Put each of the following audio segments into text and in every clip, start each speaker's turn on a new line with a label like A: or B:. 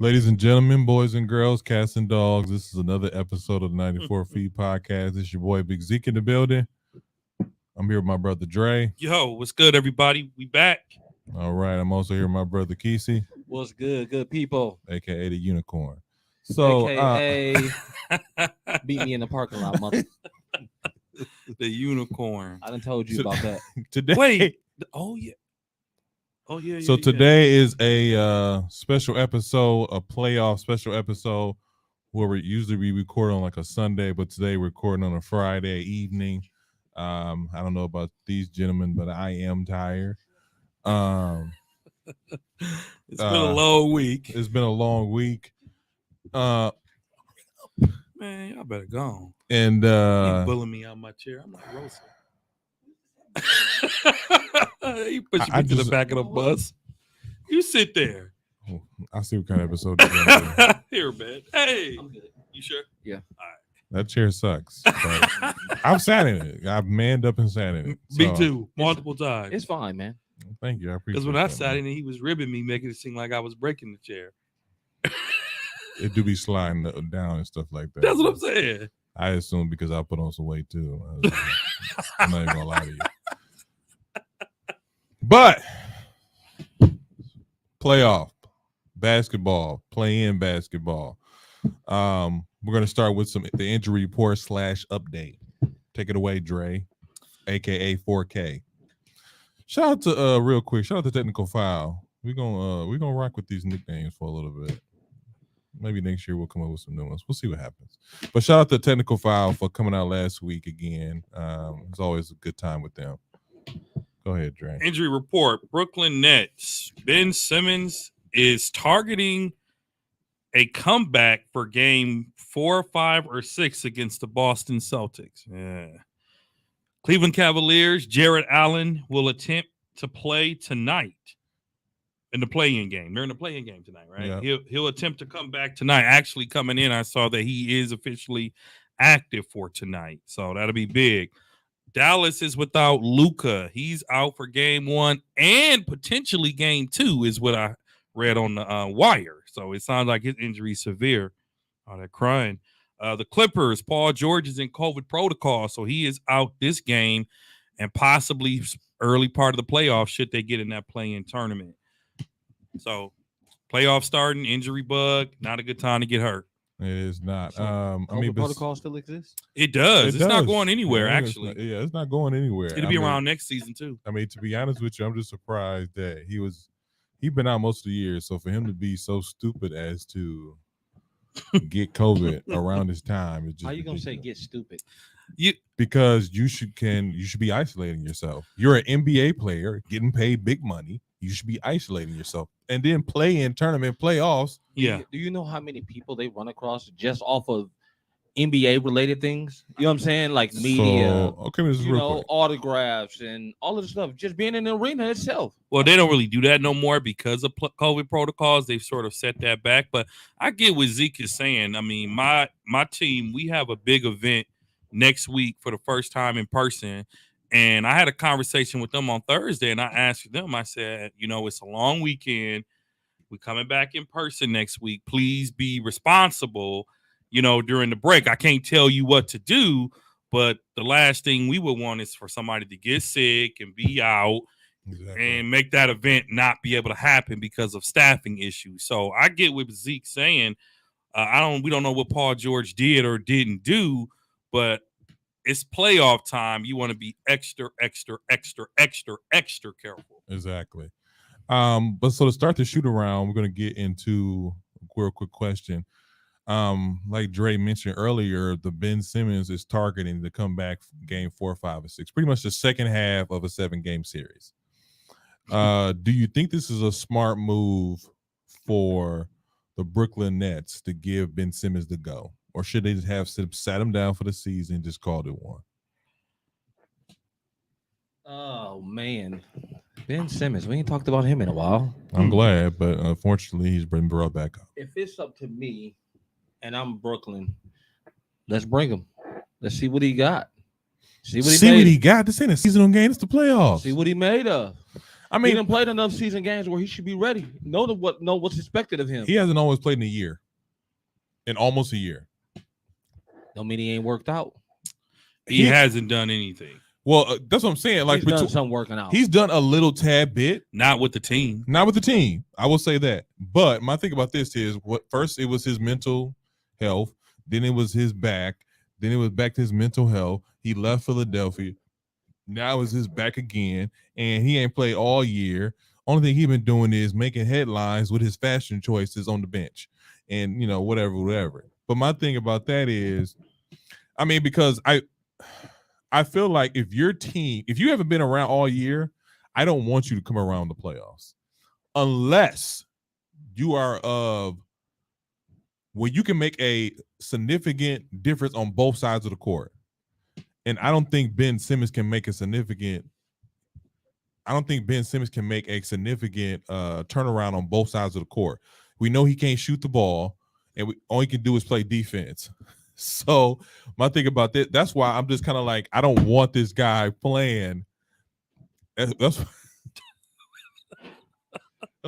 A: Ladies and gentlemen, boys and girls, cats and dogs, this is another episode of the 94 Feet Podcast. It's your boy Big Zeke in the building. I'm here with my brother Dre.
B: Yo, what's good, everybody? We back.
A: All right, I'm also here with my brother Kesey,
C: What's good, good people?
A: aka the Unicorn. So,
C: AKA beat me in the parking lot, mother.
B: The unicorn.
C: I done told you about that.
A: today,
B: Wait. Oh yeah.
A: So today is a special episode, a playoff special episode, where we usually record on like a Sunday, but today we're recording on a Friday evening. I don't know about these gentlemen, but I am tired.
B: It's been a long week.
A: It's been a long week.
B: Man, y'all better go.
A: And
B: You bullying me out of my chair. I'm like Rosa. You push me to the back of the bus. You sit there.
A: I see what kind of episode you're gonna do.
B: Here, man. Hey.
C: I'm good.
B: You sure?
C: Yeah.
B: All right.
A: That chair sucks. But I've sat in it. I've manned up and sat in it.
B: Me
A: So,
B: too. Multiple times.
C: It's fine, man.
A: Thank you. I appreciate it.
B: Because when I
A: that,
B: sat
A: man.
B: in it, he was ribbing me, making it seem like I was breaking the chair.
A: It do be sliding down and stuff like that.
B: That's what I'm saying.
A: I assume because I put on some weight too. I'm not even gonna lie to you. But playoff basketball, play-in basketball. We're gonna start with the injury report / update. Take it away, Dre, aka 4K. Shout out to real quick. Shout out to Technical File. We're gonna rock with these nicknames for a little bit. Maybe next year we'll come up with some new ones. We'll see what happens. But shout out to Technical File for coming out last week again. It's always a good time with them. Go ahead, Dre.
B: Injury report. Brooklyn Nets. Ben Simmons is targeting a comeback for game 4, 5, or 6 against the Boston Celtics. Yeah. Cleveland Cavaliers. Jared Allen will attempt to play tonight in the play-in game. They're in the play-in game tonight, right?
A: Yeah.
B: He'll attempt to come back tonight. Actually, coming in, I saw that he is officially active for tonight, so that'll be big. Dallas is without Luka. He's out for game 1 and potentially game 2 is what I read on the wire. So it sounds like his injury is severe. Oh, they're crying. The Clippers, Paul George is in COVID protocol, so he is out this game and possibly early part of the playoffs should they get in that play-in tournament. So playoff starting, injury bug, not a good time to get hurt.
A: It is not.
C: So,
A: I mean,
C: protocol still exists.
B: It does. It's not
A: does.
B: going anywhere,
A: Yeah,
B: actually.
A: It's not going anywhere.
B: It'll be around next season, too.
A: I mean, to be honest with you, I'm just surprised that he'd been out most of the year. So for him to be so stupid as to get COVID around this time, it's just
C: How you gonna
A: ridiculous.
C: say get stupid?
A: Because you should be isolating yourself. You're an NBA player getting paid big money. You should be isolating yourself and then play in tournament playoffs.
B: Yeah.
C: Do you know how many people they run across just off of NBA related things? You know what I'm saying? Like media,
A: So, okay, this is
C: you
A: real
C: know,
A: quick.
C: autographs and all of the stuff. Just being in the arena itself.
B: Well, they don't really do that no more because of COVID protocols. They've sort of set that back. But I get what Zeke is saying. I mean, my team, we have a big event next week for the first time in person. And I had a conversation with them on Thursday, and I asked them, I said, you know, it's a long weekend. We're coming back in person next week. Please be responsible, you know, during the break. I can't tell you what to do, but the last thing we would want is for somebody to get sick and be out and make that event not be able to happen because of staffing issues. So I get what Zeke's saying. We don't know what Paul George did or didn't do, but it's playoff time. You want to be extra careful.
A: Exactly. But so to start the shoot around, we're going to get into a real quick question. Like Dre mentioned earlier, the Ben Simmons is targeting to come back game 4, 5, or 6, pretty much the second half of a 7-game series. Do you think this is a smart move for the Brooklyn Nets to give Ben Simmons the go? Or should they just have sat him down for the season and just called it one?
C: Oh man, Ben Simmons. We ain't talked about him in a while.
A: I'm glad, but unfortunately, he's been brought back up.
C: If it's up to me, and I'm Brooklyn, let's bring him. Let's see what he got. See what he
A: got. This ain't a seasonal game. It's the playoffs.
C: See what he made of.
A: I
C: He
A: mean,
C: didn't play enough season games where he should be ready. Know what's expected of him.
A: he hasn't always played in a year. In almost a year.
C: Don't mean he ain't worked out.
B: He hasn't done anything.
A: Well, that's what I'm saying. Like,
C: He's done some working out.
A: He's done a little tad bit.
B: Not with the team.
A: Not with the team. I will say that. But my thing about this is, first it was his mental health. Then it was his back. Then it was back to his mental health. He left Philadelphia. Now it's his back again. And he ain't played all year. Only thing he's been doing is making headlines with his fashion choices on the bench. And, whatever. But my thing about that is, I mean, because I feel like if you haven't been around all year, I don't want you to come around the playoffs unless you are where you can make a significant difference on both sides of the court. And I don't think Ben Simmons can make a significant turnaround on both sides of the court. We know he can't shoot the ball, and all he can do is play defense. So my thing about that's why I'm just kind of like, I don't want this guy playing. That's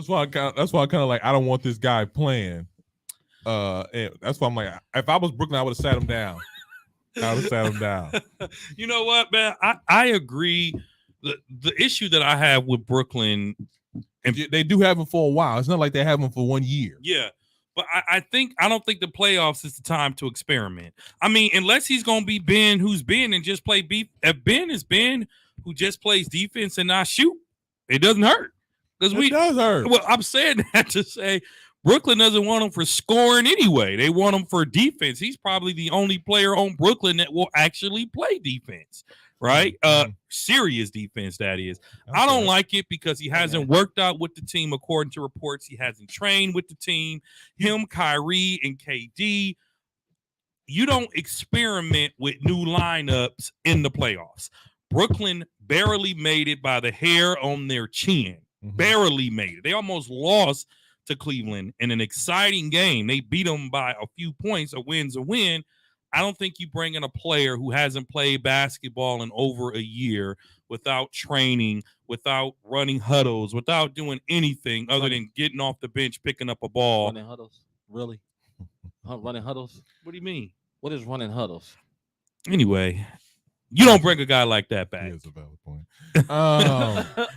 A: why I kind of like, I don't want this guy playing. And that's why I'm like, if I was Brooklyn, I would have sat him down.
B: You know what, man? I agree. The issue that I have with Brooklyn,
A: and they do have him for a while. It's not like they have him for 1 year.
B: Yeah. But I don't think the playoffs is the time to experiment. I mean, unless he's going to be Ben, who's Ben, and just play beef. If Ben is Ben, who just plays defense and not shoot, it doesn't hurt.
A: It does hurt.
B: Well, I'm saying that to say Brooklyn doesn't want him for scoring anyway. They want him for defense. He's probably the only player on Brooklyn that will actually play defense. Right? Serious defense, that is. Okay. I don't like it because he hasn't worked out with the team, according to reports. He hasn't trained with the team. Him, Kyrie, and KD. You don't experiment with new lineups in the playoffs. Brooklyn barely made it by the hair on their chin. Mm-hmm. Barely made it. They almost lost to Cleveland in an exciting game. They beat them by a few points. A win's a win. I don't think you bring in a player who hasn't played basketball in over a year without training, without running huddles, without doing anything other than getting off the bench, picking up a ball.
C: Running huddles? Really? Running huddles?
B: What do you mean?
C: What is running huddles?
B: Anyway, you don't bring a guy like that back.
A: That's a valid point.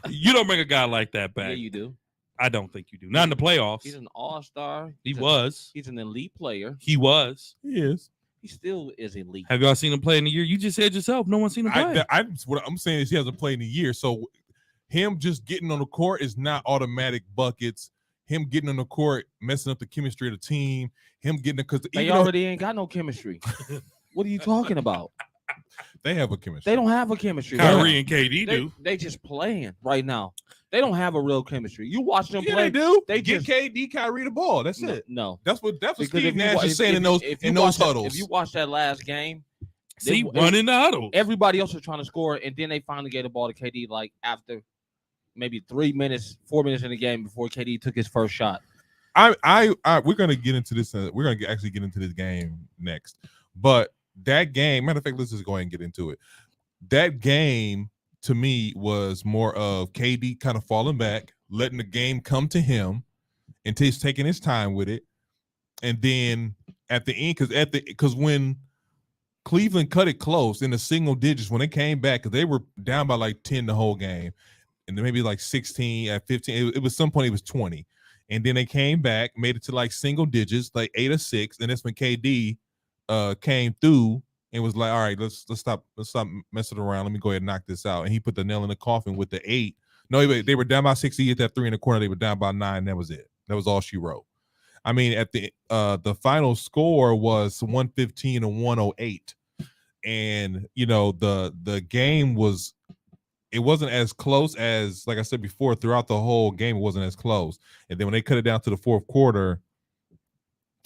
B: You don't bring a guy like that back.
C: Yeah, you do.
B: I don't think you do. Not in the playoffs.
C: He's an all-star.
B: He's
C: an elite player.
B: He
A: is.
C: He still is elite.
B: Have y'all seen him play in a year? You just said yourself, no one's seen him play.
A: What I'm saying is he hasn't played in a year. So him just getting on the court is not automatic buckets. Him getting on the court, messing up the chemistry of the team. Him getting because
C: they already ain't got no chemistry. What are you talking about?
A: They have a chemistry.
C: They don't have a chemistry.
B: Kyrie and KD do.
C: They just playing right now. They don't have a real chemistry. You watch them play.
A: They do.
C: They
A: get KD, Kyrie the ball. That's it.
C: No,
A: that's what Steve Nash is saying in those huddles.
C: If you watch that last game,
B: running the huddle.
C: Everybody else was trying to score, and then they finally gave the ball to KD like after maybe 4 minutes in the game before KD took his first shot.
A: We're gonna get into this. We're gonna actually get into this game next. But that game, matter of fact, let's just go ahead and get into it. That game to me was more of KD kind of falling back, letting the game come to him, and he's taking his time with it. And then at the end, because when Cleveland cut it close in the single digits when they came back, because they were down by like 10 the whole game, and then maybe like 16 at 15. It was some point it was 20, and then they came back, made it to like single digits, like 8 or 6, and that's when KD came through and was like, all right, let's stop messing around. Let me go ahead and knock this out. And he put the nail in the coffin with the 8. No, they were down by 6. He hit that 3 in the corner. They were down by 9. That was it. That was all she wrote. I mean, at the final score was 115 and 108. And the game it wasn't as close as, like I said before, throughout the whole game, it wasn't as close. And then when they cut it down to the fourth quarter,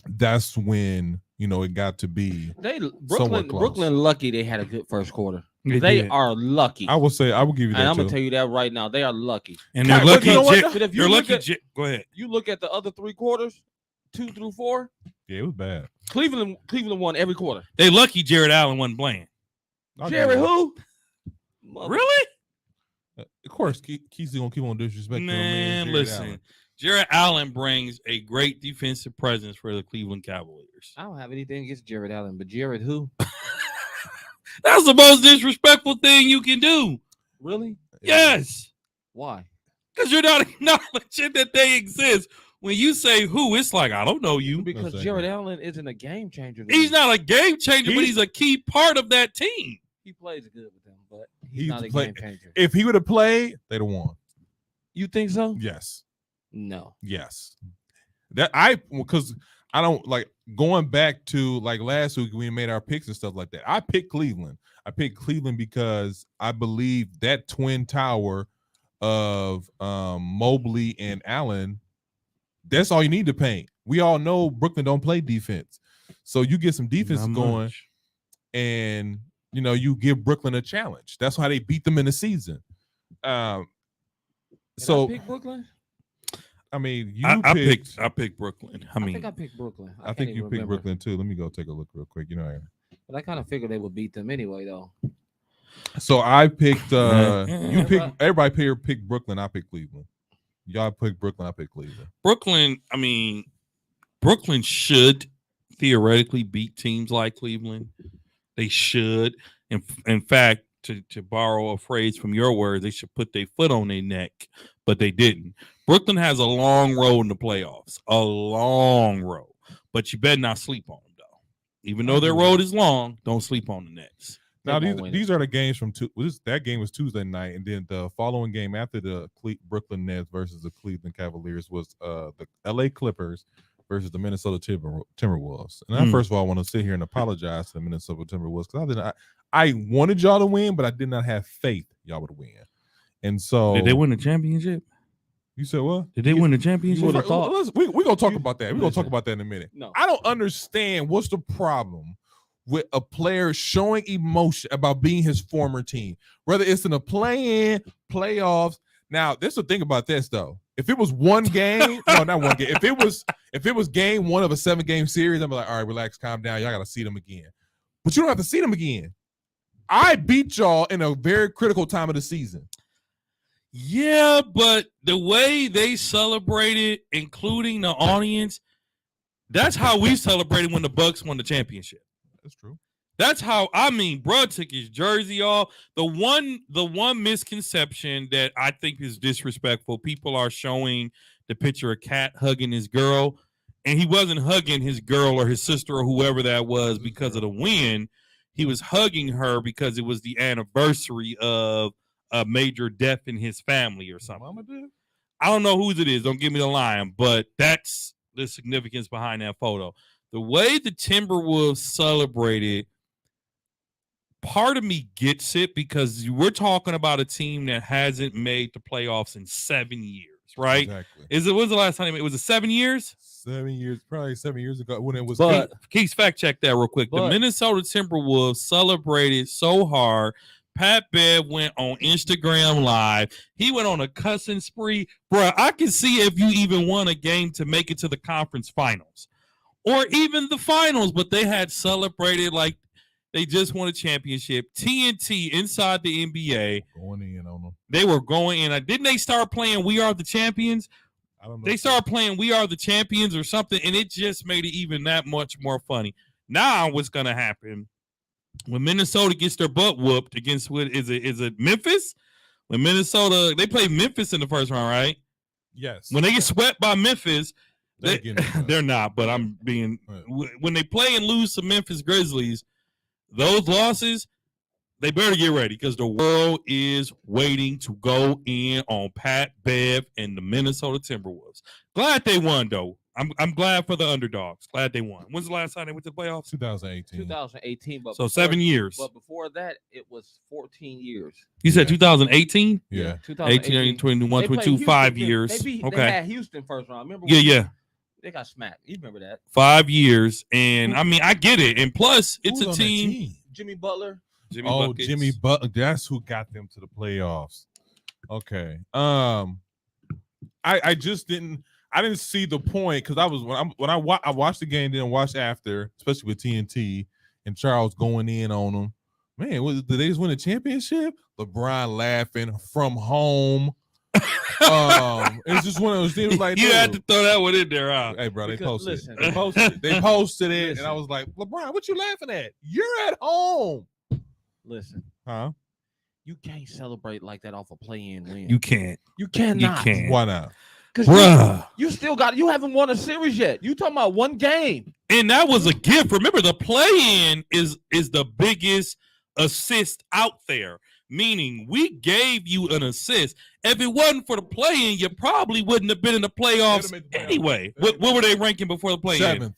A: that's when it got to be
C: Brooklyn lucky they had a good first quarter. They are lucky.
A: I will give you that.
C: And I'm gonna tell you that right now. They are lucky.
B: And they're lucky.
C: But if
B: you're lucky. Go ahead.
C: You look at the other 3 quarters, 2 through 4.
A: Yeah, it was bad.
C: Cleveland won every quarter.
B: They lucky Jared Allen wasn't playing.
C: Jared who?
B: Really?
A: Of course, Keith's gonna keep on disrespecting
B: Man,
A: Jared
B: listen.
A: Allen.
B: Jared Allen brings a great defensive presence for the Cleveland Cavaliers.
C: I don't have anything against Jared Allen, but Jared who?
B: That's the most disrespectful thing you can do.
C: Really?
B: Yes.
C: Why?
B: Because you're not acknowledging that they exist. When you say who, it's like, I don't know you.
C: Because
A: second.
C: Jared Allen isn't a game changer. to
B: He's
C: me.
B: not a game changer, but he's a key part of that team.
C: He plays good with them, but
A: He's
C: he's not a
A: play-
C: game changer.
A: If he would have played, they'd have won.
C: You think so?
A: Yes.
C: No.
A: Yes. Because I don't like going back to like last week we made our picks and stuff like that. I picked Cleveland. I picked Cleveland because I believe that twin tower of Mobley and Allen, that's all you need to paint. We all know Brooklyn don't play defense. So you get some defense
B: Not
A: going
B: much.
A: and you give Brooklyn a challenge. That's how they beat them in the season.
C: Did I pick Brooklyn?
A: I mean,
B: I picked Brooklyn.
C: I think I picked Brooklyn.
A: I think you picked Brooklyn too. Let me go take a look real quick.
C: But I kind of figured they would beat them anyway, though.
A: So I picked
B: You
A: everybody picked Brooklyn, I picked Cleveland. Y'all picked Brooklyn, I picked Cleveland.
B: Brooklyn should theoretically beat teams like Cleveland. They should. In fact, to borrow a phrase from your words, they should put their foot on their neck, but they didn't. Brooklyn has a long road in the playoffs, a long road, but you better not sleep on them, though. Even though their road is long, don't sleep on the Nets.
A: Now these are the games from that game was Tuesday night, and then the following game after the Brooklyn Nets versus the Cleveland Cavaliers was the LA Clippers versus the Minnesota Timberwolves. And I first of all want to sit here and apologize to the Minnesota Timberwolves because I wanted y'all to win, but I did not have faith y'all would win. And so
B: did they win the championship?
A: You said what?
B: Did they win the championship?
A: We're gonna talk about that. We're gonna talk about that in a minute.
C: No.
A: I don't understand what's the problem with a player showing emotion about being his former team, whether it's in a play-in, playoffs. Now, there's the thing about this though. If it was one game, no, not one game. If it was game one of a 7-game series, I'm like, all right, relax, calm down. Y'all gotta see them again. But you don't have to see them again. I beat y'all in a very critical time of the season.
B: Yeah, but the way they celebrated, including the audience, that's how we celebrated when the Bucks won the championship.
A: That's true.
B: That's how bro took his jersey off. The one misconception that I think is disrespectful, people are showing the picture of Cat hugging his girl, and he wasn't hugging his girl or his sister or whoever that was because of the win. He was hugging her because it was the anniversary of a major death in his family or something.
A: Mama did?
B: I don't know whose it is. Don't give me the line, but that's the significance behind that photo. The way the Timberwolves celebrated, part of me gets it because we're talking about a team that hasn't made the playoffs in 7 years, right?
A: Exactly.
B: When's the last time it was? It 7 years?
A: 7 years, probably 7 years ago when it was.
C: But
B: Keith, fact check that real quick. The Minnesota Timberwolves celebrated so hard. Pat Bev went on Instagram Live. He went on a cussing spree. Bruh, I can see if you even won a game to make it to the conference finals or even the finals, but they had celebrated like they just won a championship. TNT inside the NBA.
A: Going in on them.
B: They were going in. Didn't they start playing We Are the Champions?
A: I don't know.
B: They started playing We Are the Champions or something, and it just made it even that much more funny. Now what's going to happen? When Minnesota gets their butt whooped against is it Memphis? When Minnesota, they play Memphis in the first round, right?
A: Yes.
B: When they get swept by Memphis,
A: they're
B: not, but I'm being when they play and lose to Memphis Grizzlies, those losses, they better get ready because the world is waiting to go in on Pat Bev and the Minnesota Timberwolves. Glad they won though. I'm glad for the underdogs. Glad they won. When's the last time they went to the playoffs?
A: 2018.
C: 2018. But
B: so 7 years.
C: But before that, it was 14 years.
B: You said 2018?
A: Yeah.
B: 18, 21, 22, 5 years.
C: They had Houston first round. Remember?
B: Yeah.
C: They got smacked. You remember that?
B: 5 years. And I mean, I get it. And plus, it's a team.
C: Jimmy Butler.
A: Jimmy Butler. That's who got them to the playoffs. Okay. I just didn't. I didn't see the point because I was when I watched the game, didn't watch after, especially with TNT and Charles going in on them. Man, did they just win a championship? LeBron laughing from home. It's just one of those things like
B: you had to throw that one in there, huh?
A: Hey, bro, they posted
C: listen.
A: it. They posted it. They posted it,
C: Listen.
A: and I was like, LeBron, what you laughing at? You're at home.
C: Listen,
A: Huh?
C: you can't celebrate like that off a play-in win.
B: You can't.
C: You cannot.
B: You can't.
A: Why not?
C: Because
B: Bruh.
C: you still got. You haven't won a series yet. You talking about one game?
B: And that was a gift. Remember, the play-in is the biggest assist out there. Meaning, we gave you an assist. If it wasn't for the play-in, you probably wouldn't have been in the playoffs anyway. What were they ranking before the play-in?
A: 7th.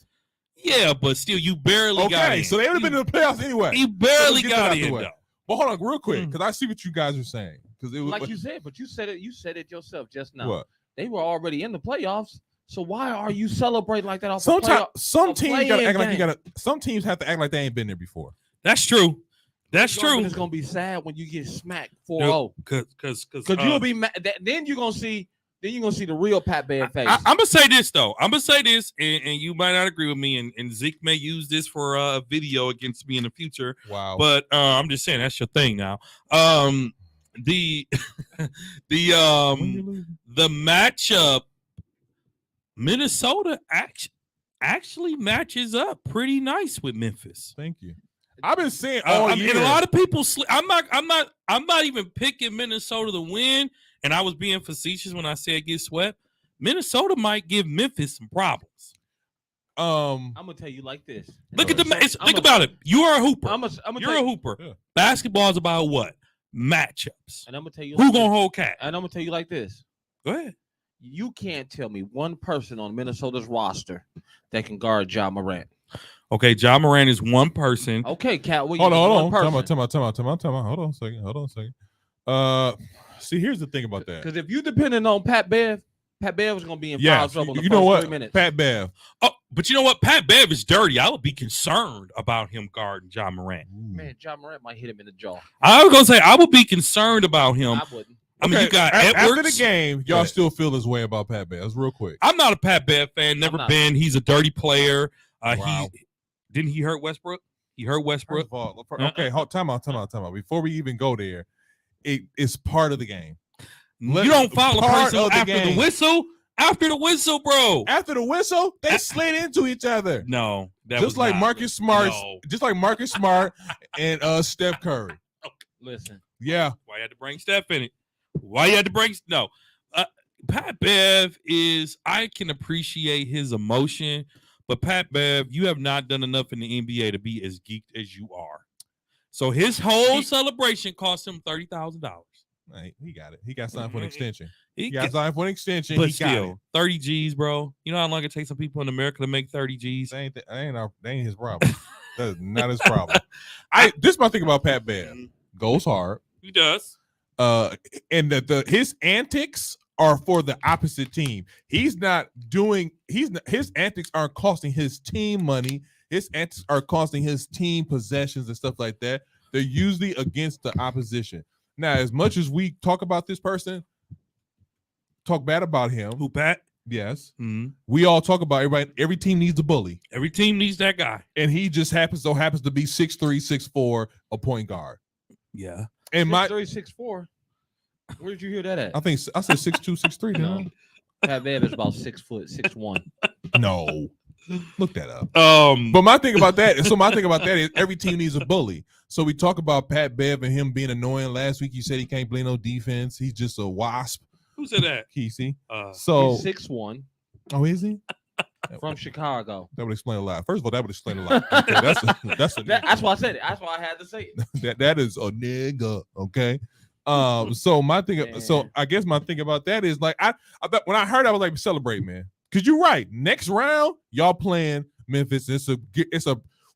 B: Yeah, but still, you barely got in.
A: So they would have been in the playoffs anyway.
B: You barely
A: So
B: got
A: in.
B: in, though.
A: But hold on, real quick, because I see what you guys are saying. Because it was
C: Like you said, but you said it. You said it yourself just now.
A: What?
C: They were already in the playoffs. So why are you celebrating like that off
A: Sometimes some
C: a
A: teams gotta act like
C: game.
A: you gotta. Some teams have to act like they ain't been there before.
B: That's true. That's true.
C: It's gonna be sad when you get smacked 4-0.
B: Because
C: You'll be mad. Then you're gonna see. Then you're gonna see the real Pat Bear face.
B: I'm gonna say this though. I'm gonna say this, and you might not agree with me, and Zeke may use this for a video against me in the future.
A: Wow.
B: But I'm just saying that's your thing now. The matchup, Minnesota actually matches up pretty nice with Memphis.
A: Thank you. I've been saying all year.
B: And a lot of people. I'm not even picking Minnesota to win. And I was being facetious when I said get swept. Minnesota might give Memphis some problems.
C: I'm gonna tell you like this.
B: Look at think about it. You are a hooper. You're a hooper.
A: Yeah.
B: Basketball is about what? Matchups.
C: And I'm gonna tell you.
B: Who
C: like
B: gonna
C: this.
B: hold cat?
C: And I'm gonna tell you like this.
B: Go ahead.
C: You can't tell me one person on Minnesota's roster that can guard Ja Morant.
B: Okay, Ja Morant is one person.
C: Okay, Cat.
A: Hold on. Time out. Hold on a second. See, here's the thing about that.
C: Because if you depending on Pat Bev was gonna be in
A: Yeah,
C: foul trouble. In the
A: you know
C: first
A: what?
C: 3 minutes.
A: Pat Bev.
B: Oh, but you know what? Pat Bev is dirty. I would be concerned about him guarding Ja Morant.
C: Man, Ja Morant might hit him in the jaw.
B: I was gonna say I would be concerned about him.
C: I wouldn't.
B: I mean, you got Edwards.
A: After the game, y'all still feel this way about Pat Bev. That's real quick.
B: I'm not a Pat Bev fan. Never been. He's a dirty player.
A: Wow.
B: Didn't he hurt Westbrook? He hurt Westbrook.
A: Okay, time out. Before we even go there, it's part of the game.
B: You don't foul a person after the whistle. After the whistle, bro.
A: After the whistle, they slid into each other.
B: No,
A: just like Marcus Smart, and Steph Curry.
C: Listen.
A: Yeah.
B: Why you had to bring Steph in it? Why you had to bring Pat Bev is. I can appreciate his emotion, but Pat Bev, you have not done enough in the NBA to be as geeked as you are. So his whole celebration cost him $30,000.
A: Right, he got it. He got signed for an extension.
B: He
A: got signed for an extension.
B: But
A: he
B: still,
A: got it.
B: 30 G's, bro. You know how long it takes some people in America to make 30 G's?
A: That ain't his problem. That's not his problem. This is my thing about Pat Bev. Goes hard.
B: He does.
A: And his antics are for the opposite team. His antics aren't costing his team money. His antics are costing his team possessions and stuff like that. They're usually against the opposition. Now, as much as we talk about this person, talk bad about him.
B: Who, Pat?
A: Yes.
B: Mm-hmm.
A: We all talk about everybody. Every team needs a bully.
B: Every team needs that guy.
A: And he just happens to be 6'3", 6'4", a point guard.
B: Yeah.
A: And
C: 6'3", 6'4". Where did you hear that at?
A: I think I said 6'2", 6'3".
C: No. Pat Bev is about 6 foot, 6'1".
A: No. Look that up.
B: But
A: my thing about that is every team needs a bully. So we talk about Pat Bev and him being annoying. Last week you said he can't play no defense. He's just a wasp.
B: Who said that?
A: Kesey.
C: So he's 6'1".
A: Oh, is he?
C: From Chicago.
A: That would explain a lot. First of all, that would explain a lot. Okay,
C: that's why I said it. That's why I had to say it.
A: that is a nigga. Okay. So my thing. So I guess my thing about that is like I thought when I heard I was like celebrate, man. Because you're right. Next round, y'all playing Memphis. It's a.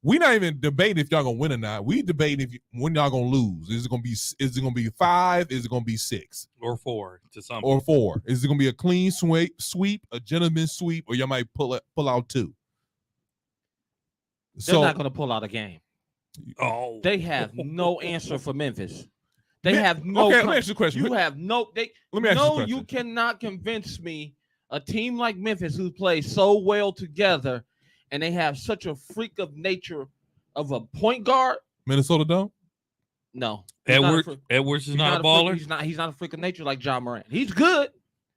A: We not even debating if y'all gonna win or not. We debating when y'all gonna lose. Is it gonna be 5? Is it gonna be 6
B: or 4 to some?
A: Or 4? Is it gonna be a clean sweep, a gentleman's sweep, or y'all might pull out 2?
C: They're not gonna pull out a game.
B: Oh,
C: they have no answer for Memphis. They have no.
A: Okay, let me ask you a question.
C: You have no. Let me ask you a question. You cannot convince me. A team like Memphis, who plays so well together, and they have such a freak of nature of a point guard.
A: Minnesota don't.
C: No. He's not a
B: Edwards.
C: freak-
B: Edwards is
C: he's
B: not a
C: freak-
B: baller.
C: He's not a freak of nature like John Morant. He's good.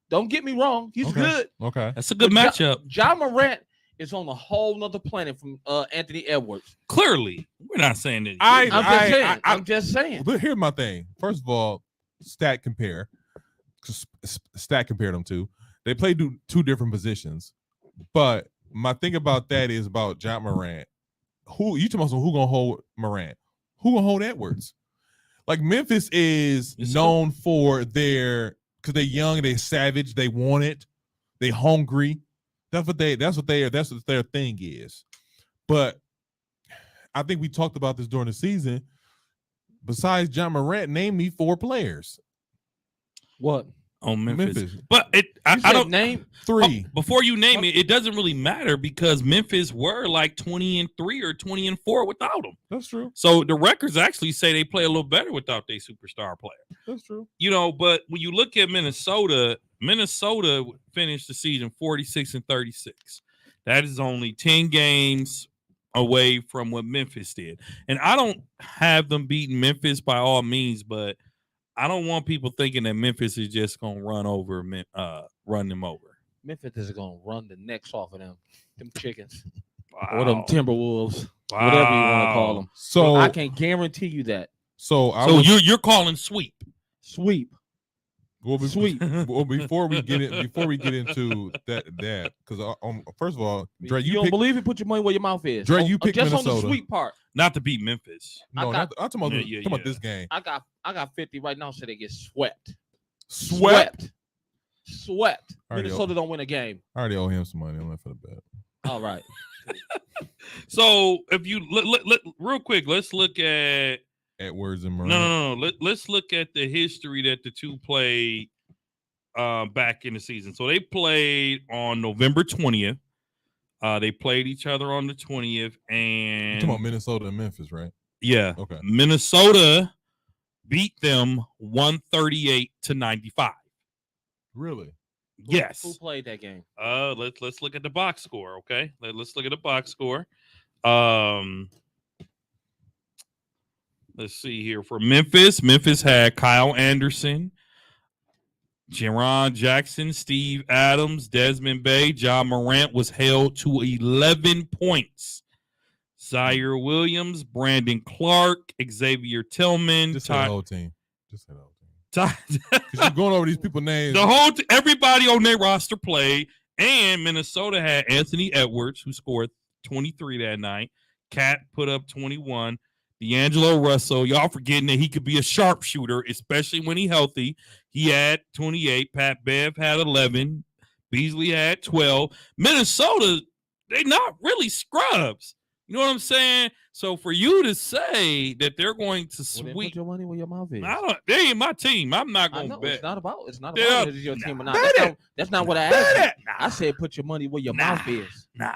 C: Don't get me wrong. He's
A: Okay.
C: good.
A: Okay.
B: That's a good
C: But
B: matchup.
C: John Morant is on a whole nother planet from Anthony Edwards.
B: Clearly, we're not saying that.
C: I'm just saying.
A: But here's my thing. First of all, stat compare. Stat compare them two. They play two different positions. But my thing about that is about John Morant. Who you talking about? Who gonna hold Morant? Who gonna hold Edwards? Like Memphis is known for their because they're young, they're savage, they want it, they hungry. That's what their thing is. But I think we talked about this during the season. Besides John Morant, name me 4 players.
C: What?
B: On Memphis. But I don't
C: name
A: 3.
B: Before you name it doesn't really matter because Memphis were like 20-3 or 20-4 without them.
A: That's true.
B: So the records actually say they play a little better without their superstar player.
A: That's true.
B: But when you look at Minnesota finished the season 46-36. That is only 10 games away from what Memphis did. And I don't have them beating Memphis by all means, but I don't want people thinking that Memphis is just gonna run them over.
C: Memphis is gonna run the necks off of them chickens,
B: Wow.
C: or them Timberwolves, whatever you want to call them.
A: So
C: I can guarantee you that.
A: So
B: you're calling sweep.
A: Well,
C: Sweep.
A: Well, before we get into that, because first of all, Dre,
C: you don't believe it? Put your money where your mouth is.
A: Dre, you picked
C: just
A: Minnesota.
C: on the sweep part.
B: Not to beat Memphis.
A: No, I'm talking about,
B: about
A: this game.
C: I got 50 right now, so they get swept.
A: Swept.
C: Minnesota don't win a game.
A: I already owe him some money. I'm not for the bet.
C: All right.
B: So if you let real quick, let's look at
A: Edwards and Morant.
B: No. Let's look at the history that the two played back in the season. So they played on November 20th. They played each other on the 20th, and
A: You're talking about Minnesota and Memphis, right?
B: Yeah.
A: Okay.
B: Minnesota beat them 138-95.
A: Really?
B: Yes.
C: Who played that game?
B: Let's look at the box score. Okay. Let's look at the box score. Let's see here for Memphis. Memphis had Kyle Anderson, Jaron Jackson, Steve Adams, Desmond Bay. John Morant was held to 11 points. Zaire Williams, Brandon Clark, Xavier Tillman.
A: Just say the whole team. Just say the whole team. Because you're going over these people's names.
B: Everybody on their roster played, and Minnesota had Anthony Edwards, who scored 23 that night. Cat put up 21. D'Angelo Russell, y'all forgetting that he could be a sharpshooter, especially when he's healthy. He had 28. Pat Bev had 11. Beasley had 12. Minnesota, they not really scrubs. You know what I'm saying? So for you to say that they're going to
C: Well,
B: sweep,
C: put your money where your mouth is.
B: they ain't my team. I'm not
C: I
B: going to
C: know
B: bet.
C: it's not about
B: Yeah.
C: it is your team or not.
B: Bet
C: That's not what I asked.
B: Bet
C: You. I said put your money where your mouth is.
B: Nah.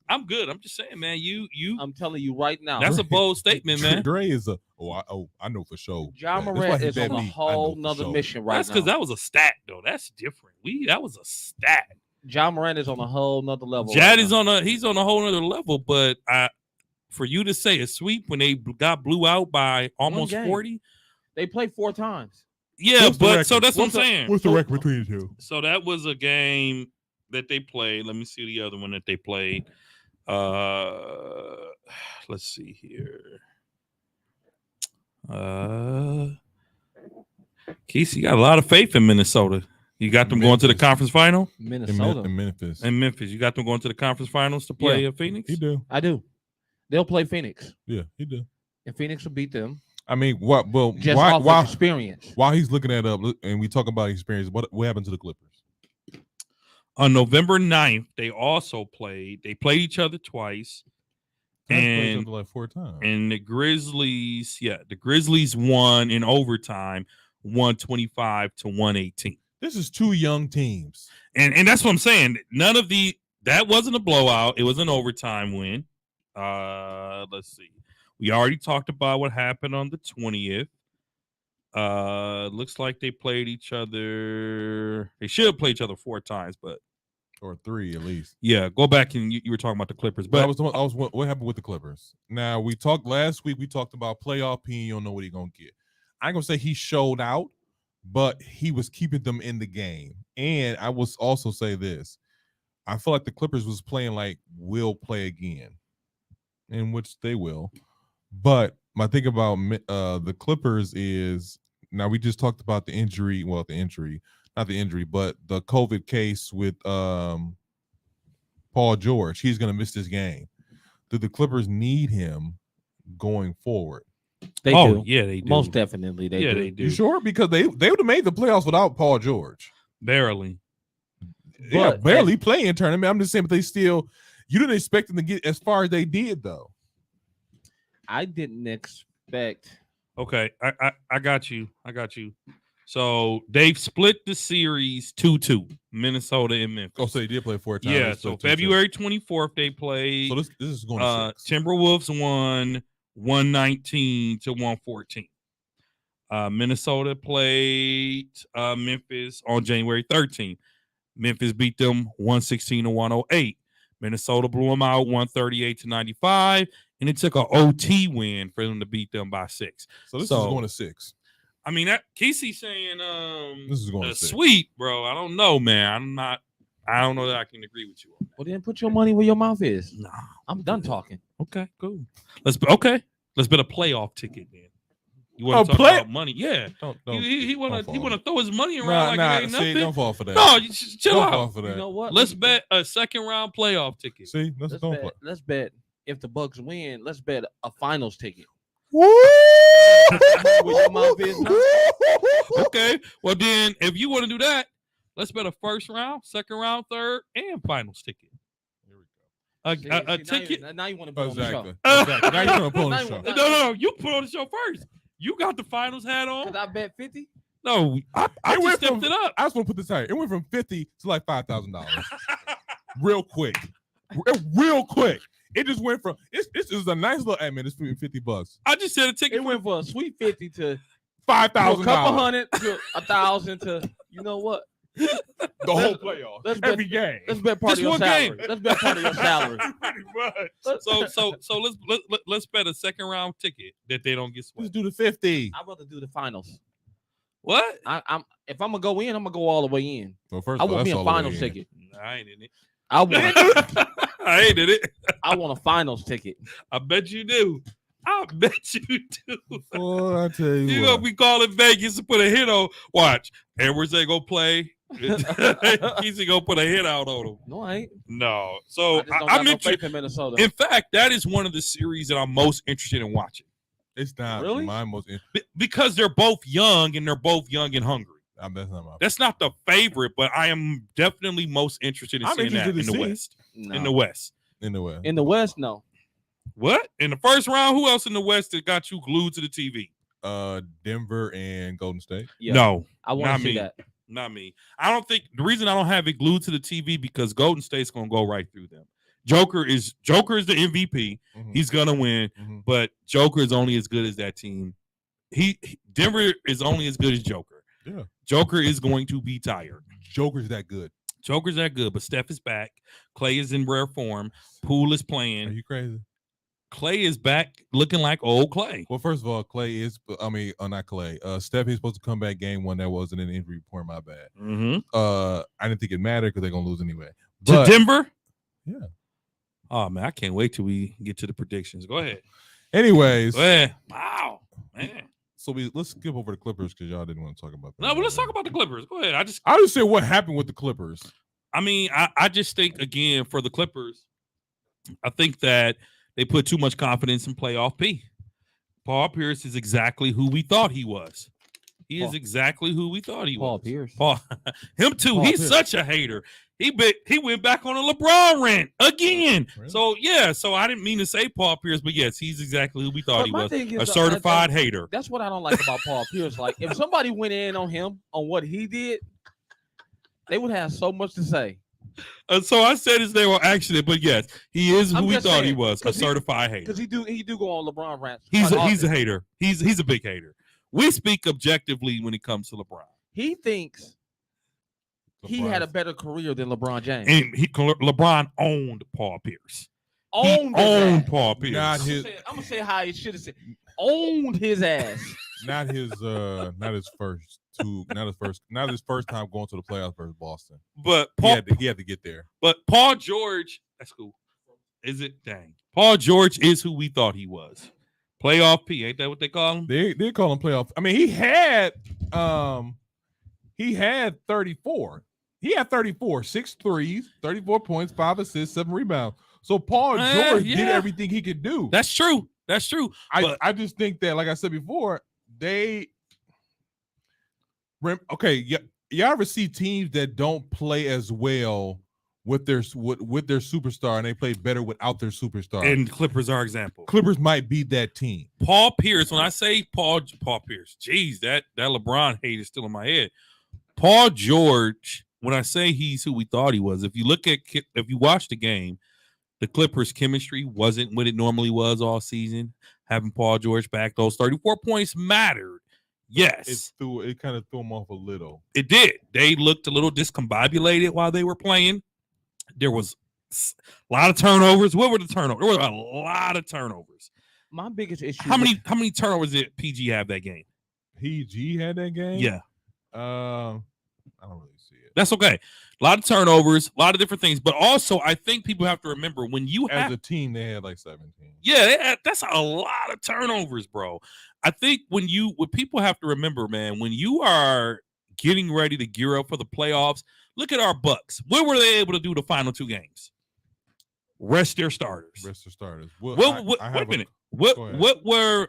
B: I'm good. I'm just saying, man. You.
C: I'm telling you right now.
B: That's a bold statement, man.
A: Dre is I know for sure.
C: John
A: That's why
C: Morant
A: he
C: is
A: bet
C: on a
A: me. I
C: whole
A: know for
C: nother
A: sure.
C: mission right
B: That's
C: now.
B: because that was a stat, though. That's different. That was a stat.
C: John Morant is on a whole nother level.
B: Jad
C: right
B: is
C: now.
B: he's on a whole other level, but for you to say a sweep when they got blew out by almost
C: game.
B: 40,
C: They played 4 times.
B: yeah,
A: What's the
B: but so
A: record?
B: that's what I'm saying.
A: What's the record between the two?
B: So that was a game that they played. Let me see the other one that they played. Let's see here. Keith, you got a lot of faith in Minnesota. You got them going to the conference final?
C: Minnesota.
A: In Memphis.
B: In Memphis. You got them going to the conference finals to play Phoenix?
A: He do.
C: I do. They'll play Phoenix.
A: Yeah, he do.
C: And Phoenix will beat them.
A: I mean, what? Well,
C: Just off of experience.
A: While he's looking that up, and we talk about experience, what happened to the Clippers?
B: On November 9th, they also played. They played each other twice.
A: They played each
B: And
A: other like 4 times.
B: And the Grizzlies won in overtime, 125-118.
A: This is 2 young teams.
B: And that's what I'm saying. That wasn't a blowout. It was an overtime win. Let's see. We already talked about what happened on the 20th. Looks like they played each other. They should have played each other 4 times, but
A: or 3 at least.
B: Yeah, go back and you were talking about the Clippers,
A: But
B: but
A: I was what happened with the Clippers? Now we talked last week. We talked about playoff P. You don't know what he's gonna get. I ain't gonna say he showed out, but he was keeping them in the game. And I was also say this: I feel like the Clippers was playing like we'll play again, in which they will. But my thing about the Clippers is now we just talked about the injury. Well, not the injury, but the COVID case with Paul George. He's going to miss this game. Do the Clippers need him going forward?
C: They do.
B: Yeah, they do.
C: Most definitely, they do.
B: They do.
A: You sure? Because they would have made the playoffs without Paul George.
B: Barely.
A: Yeah, barely playing tournament. I'm just saying, but they still. You didn't expect them to get as far as they did, though.
C: I didn't expect.
B: Okay, I got you. So they've split the series 2-2, Minnesota and Memphis.
A: Oh, so they did play 4 times.
B: Yeah, so February 24th they played.
A: So this is going to 6.
B: Timberwolves won 119-114. Minnesota played Memphis on January 13th. Memphis beat them 116-108. Minnesota blew them out 138-95, and it took an OT win for them to beat them by 6.
A: So this is going to 6.
B: I mean, that Casey saying
A: this is going to 6.
B: Sweet, bro. I don't know, man. I don't know that I can agree with you on that.
C: Well, then put your money where your mouth is.
B: Nah,
C: I'm done talking.
B: Okay, cool. Let's bet a playoff ticket then. You want to talk about money? Yeah. He want to throw his money around like it ain't nothing.
A: See, don't fall for that.
B: No, you just chill
A: don't
B: out.
A: Fall for that.
C: You know what?
B: Let's bet a second round playoff ticket.
A: See,
C: let's bet if the Bucks win. Let's bet a finals ticket.
A: Woo!
C: Where your mouth is now.
B: Okay. Well, then, if you want to do that, let's bet a first round, second round, third, and finals ticket.
A: Here we go.
B: A ticket.
C: Now you want to put on the show.
A: Exactly. Now you want to put on the show.
B: No. You put on the show first. You got the finals hat on.
C: Because I bet 50.
B: No, I just stepped it up.
A: I just want to put this out. It went from 50 to like $5,000. Real quick. Real quick. It just went from this is a nice little admin. It's $50.
B: I just said a ticket.
C: It went from a sweet 50 to
A: $5,000.
C: a couple hundred to 1,000 to you know what?
A: The whole playoff. Every game.
C: Let's bet part of your salary. Let's bet part of your salary.
A: Pretty much.
B: So let's bet a second round ticket that they don't get swept.
A: Let's do the 50.
C: I'd rather do the finals.
B: What?
C: I'm if I'm gonna go in, I'm gonna go all the way in.
A: Well, first
C: I want me a finals ticket.
B: I ain't in it.
C: I
B: ain't in it.
C: I want a finals ticket.
B: I bet you do. I bet you do.
A: Oh, I tell you,
B: You gonna be calling Vegas to put a hit on. Watch, Edwards ain't gonna play. He's gonna put a hit out on him.
C: No, I ain't.
B: No. So
C: I'm in Minnesota.
B: In fact, that is one of the series that I'm most interested in watching.
A: It's not
C: really
A: my most
B: because they're both young and hungry.
A: That's
B: not the favorite, but I am definitely most interested in seeing that in the West.
C: No.
B: In the West.
C: In the West, no.
B: What? In the first round, who else in the West that got you glued to the TV?
A: Denver and Golden State.
B: Yeah. No.
C: I want to see that.
B: Not me. I don't think the reason I don't have it glued to the TV because Golden State's gonna go right through them. Joker is the MVP. Mm-hmm. He's gonna win, but Joker is only as good as that team. Denver is only as good as Joker.
A: Yeah.
B: Joker is going to be tired.
A: Joker's that good. But
B: Steph is back. Clay is in rare form. Poole is playing.
A: Are you crazy?
B: Clay is back looking like old Clay.
A: Well, first of all, not Clay. Steph is supposed to come back game 1. That wasn't an injury report. My bad.
B: Mm-hmm.
A: I didn't think it mattered because they're going to lose anyway.
B: To Denver?
A: Yeah.
B: Oh, man, I can't wait till we get to the predictions. Go ahead.
A: Anyways.
B: Wow, man.
A: So let's skip over the Clippers because y'all didn't want to talk about that.
B: No, but let's talk about the Clippers. Go ahead. I just
A: said what happened with the Clippers.
B: I mean, I just think, again, for the Clippers, I think that they put too much confidence in playoff P. Paul Pierce is exactly who we thought he was. He is exactly who we thought he was.
C: Pierce.
B: Him too. He's such a hater. He went back on a LeBron rant again. Really? So I didn't mean to say Paul Pierce, but yes, he's exactly who we thought he was. A certified hater.
C: That's what I don't like about Paul Pierce. Like, if somebody went in on him on what he did, they would have so much to say.
B: So I said his name on accident, but yes, he is who we thought he was, a certified hater.
C: Because he do go on LeBron rants.
B: He's a hater. He's a big hater. We speak objectively when it comes to LeBron.
C: He thinks he had a better career than LeBron James.
B: And LeBron owned Paul Pierce.
C: Owned
B: Paul Pierce.
A: Not his.
C: I'm gonna say how he should have said. Owned his ass.
A: Not his first time going to the playoffs versus Boston.
B: But
A: He
B: Paul,
A: had to get there.
B: but Paul George, that's cool. Is it? Dang. Paul George is who we thought he was. Playoff P, ain't that what they call him?
A: They call him playoff. I mean, he had 34. He had 34, 6 threes, 34 points, 5 assists, 7 rebounds. So Paul George did everything he could do.
B: That's true. That's true.
A: I just think that, like I said before, y'all ever see teams that don't play as well with their superstar and they play better without their superstar?
B: And Clippers are example.
A: Clippers might be that team.
B: Paul Pierce, when I say Paul Pierce, geez, that LeBron hate is still in my head. Paul George, when I say he's who we thought he was, if you watch the game, the Clippers' chemistry wasn't what it normally was all season. Having Paul George back, those 34 points mattered. Yes.
A: It kind of threw them off a little.
B: It did. They looked a little discombobulated while they were playing. There was a lot of turnovers. What were the turnovers? There were a lot of turnovers.
C: My biggest issue.
B: How many turnovers did PG have that game?
A: PG had that game?
B: Yeah.
A: I don't really see it.
B: That's okay. A lot of turnovers, a lot of different things. But also, I think people have to remember when you
A: as a team, they had like 17.
B: Yeah, that's a lot of turnovers, bro. I think what people have to remember, man, when you are getting ready to gear up for the playoffs, look at our Bucks. What were they able to do the final 2 games? Rest their starters.
A: Well,
B: wait a minute. What were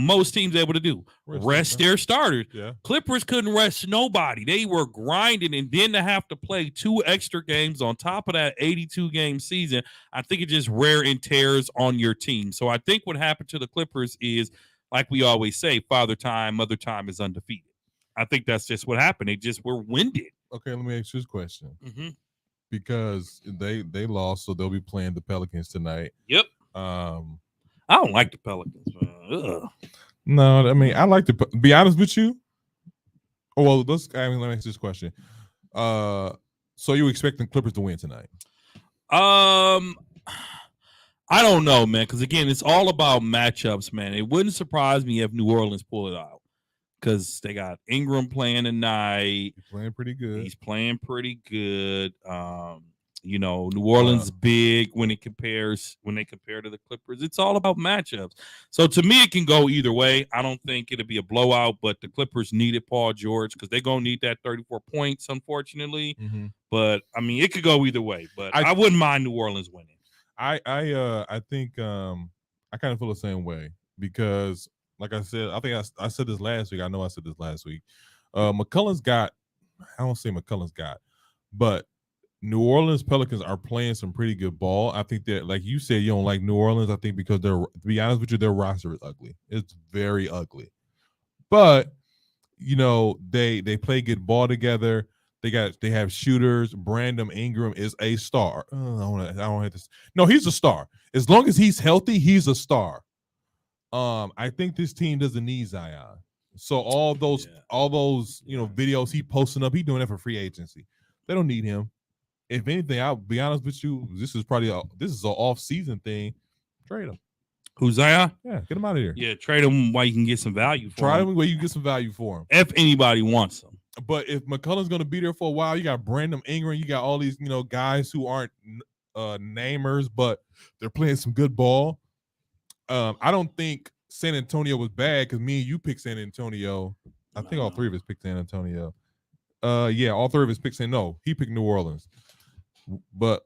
B: most teams able to do? Rest their starters.
A: Yeah.
B: Clippers couldn't rest nobody. They were grinding, and then to have to play 2 extra games on top of that 82-game season, I think it just wear and tears on your team. So I think what happened to the Clippers is, like we always say, father time, mother time is undefeated. I think that's just what happened. They just were winded.
A: Okay, let me ask you this question.
B: Mm-hmm.
A: Because they lost, so they'll be playing the Pelicans tonight.
B: Yep. I don't like the Pelicans.
A: No, I mean, I like to be honest with you. Oh, well, let me ask this question. So you expecting Clippers to win tonight?
B: I don't know, man, because again, it's all about matchups, man. It wouldn't surprise me if New Orleans pull it out, because they got Ingram playing tonight.
A: He's playing pretty good.
B: New Orleans big when they compare to the Clippers. It's all about matchups. So to me, it can go either way. I don't think it'll be a blowout, but the Clippers needed Paul George because they're gonna need that 34 points, unfortunately.
A: Mm-hmm.
B: But I mean, it could go either way. But I wouldn't mind New Orleans winning.
A: I think I kind of feel the same way because, like I said, I think I said this last week. I know I said this last week. McCullough's got. I don't say McCullough's got, but New Orleans Pelicans are playing some pretty good ball. I think that, like you said, you don't like New Orleans. I think because to be honest with you, their roster is ugly. It's very ugly. But they play good ball together. They have shooters. Brandon Ingram is a star. I don't have to. No, he's a star. As long as he's healthy, he's a star. I think this team doesn't need Zion. So all those videos he posting up, he doing that for free agency. They don't need him. If anything, I'll be honest with you. This is an off-season thing. Trade him.
B: Who's Zion?
A: Yeah, get him out of here.
B: Yeah, trade him while you can get some value for him.
A: Try him where you can get some value for him.
B: If anybody wants him.
A: But if McCullough's going to be there for a while, you got Brandon Ingram, you got all these guys who aren't namers, but they're playing some good ball. I don't think San Antonio was bad because me and you picked San Antonio. I think all 3 of us picked San Antonio. Yeah, all 3 of us picked he picked New Orleans. But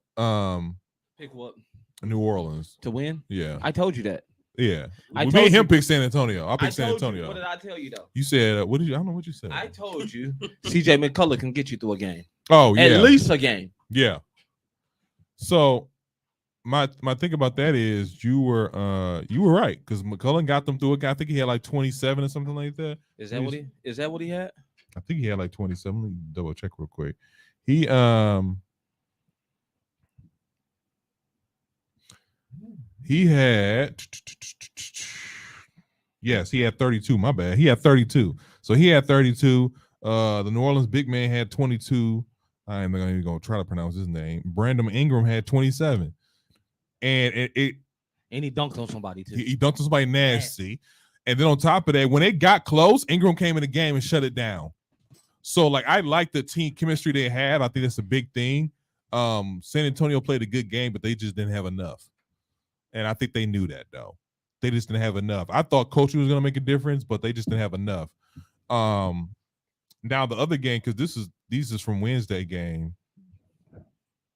C: pick what?
A: New Orleans
C: to win?
A: Yeah.
C: I told you that.
A: Yeah. Me and him picked San Antonio. I picked San Antonio.
C: What did I tell you though?
A: You said what did you? I don't know what you said.
C: I told you CJ McCullough can get you through a game.
A: Oh yeah.
C: At least a game.
A: Yeah. So my thing about that is you were right because McCullough got them through a guy. I think he had like 27 or something like that.
C: Is that what he had?
A: I think he had like 27. Let me double check real quick. He had he had 32. My bad. He had 32. So he had 32. The New Orleans big man had 22. I ain't even gonna try to pronounce his name. Brandon Ingram had 27, and
C: And he dunked on somebody too.
A: he dunked on somebody nasty. And then on top of that, when it got close, Ingram came in the game and shut it down. So like I like the team chemistry they have. I think that's a big thing. San Antonio played a good game, but they just didn't have enough. And I think they knew that though. They just didn't have enough. I thought coaching was gonna make a difference, but they just didn't have enough. Now the other game, because these is from Wednesday game.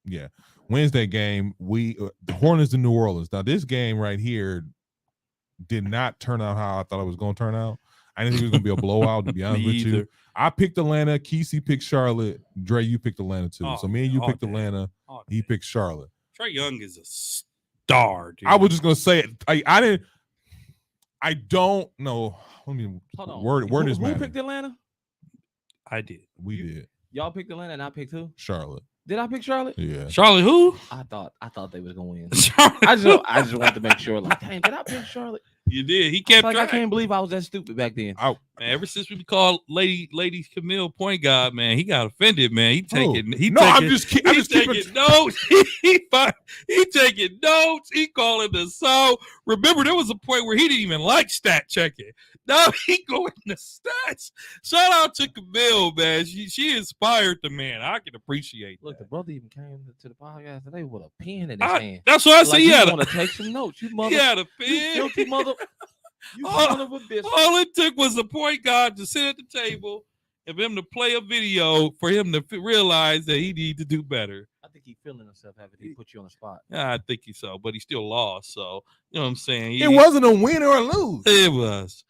A: Yeah. Wednesday game, the Hornets in New Orleans. Now this game right here did not turn out how I thought it was going to turn out. I didn't think it was going to be a blowout, to be honest with you. I picked Atlanta. Kesey picked Charlotte. Dre, you picked Atlanta too. So me and you picked Atlanta. He picked Charlotte.
B: Trae Young is a star, dude.
A: I was just going to say it. I don't know. Let me word is
C: Who picked Atlanta?
B: I did.
A: We did.
C: Y'all picked Atlanta and I picked who?
A: Charlotte.
C: Did I pick Charlotte?
A: Yeah.
B: Charlotte who?
C: I thought they was gonna win.
B: Charlotte.
C: I just wanted to make sure. Like, dang, did I pick Charlotte?
B: You did. He kept
C: I can't believe I was that stupid back then.
B: Man, ever since we called Lady Camille point guard, man, he got offended, man.
A: I'm just kidding.
B: He's taking notes. He taking notes. He calling the song. Remember, there was a point where he didn't even like stat checking. Now he going to stats. Shout out to Camille, man. She inspired the man. I can appreciate that.
C: Look, the brother even came to the podcast today with a pen in his hand.
B: That's what I said.
C: He want to take some notes. You mother.
B: He had a pen.
C: You filthy mother. You son of a bitch.
B: All it took was a point guard to sit at the table and for him to play a video for him to realize that he need to do better.
C: I think he's feeling himself having he put you on the spot.
B: Yeah, I think so, but he still lost. So you know what I'm saying.
A: It wasn't a win or a lose.
B: It was,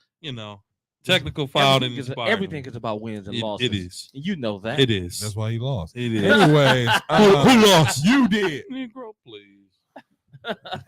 B: technical foul and inspired.
C: Everything is about wins and losses.
B: It is.
C: You know that.
B: It is.
A: That's why he lost.
B: It is.
A: Anyways,
B: who lost?
A: You did.
B: Negro, please.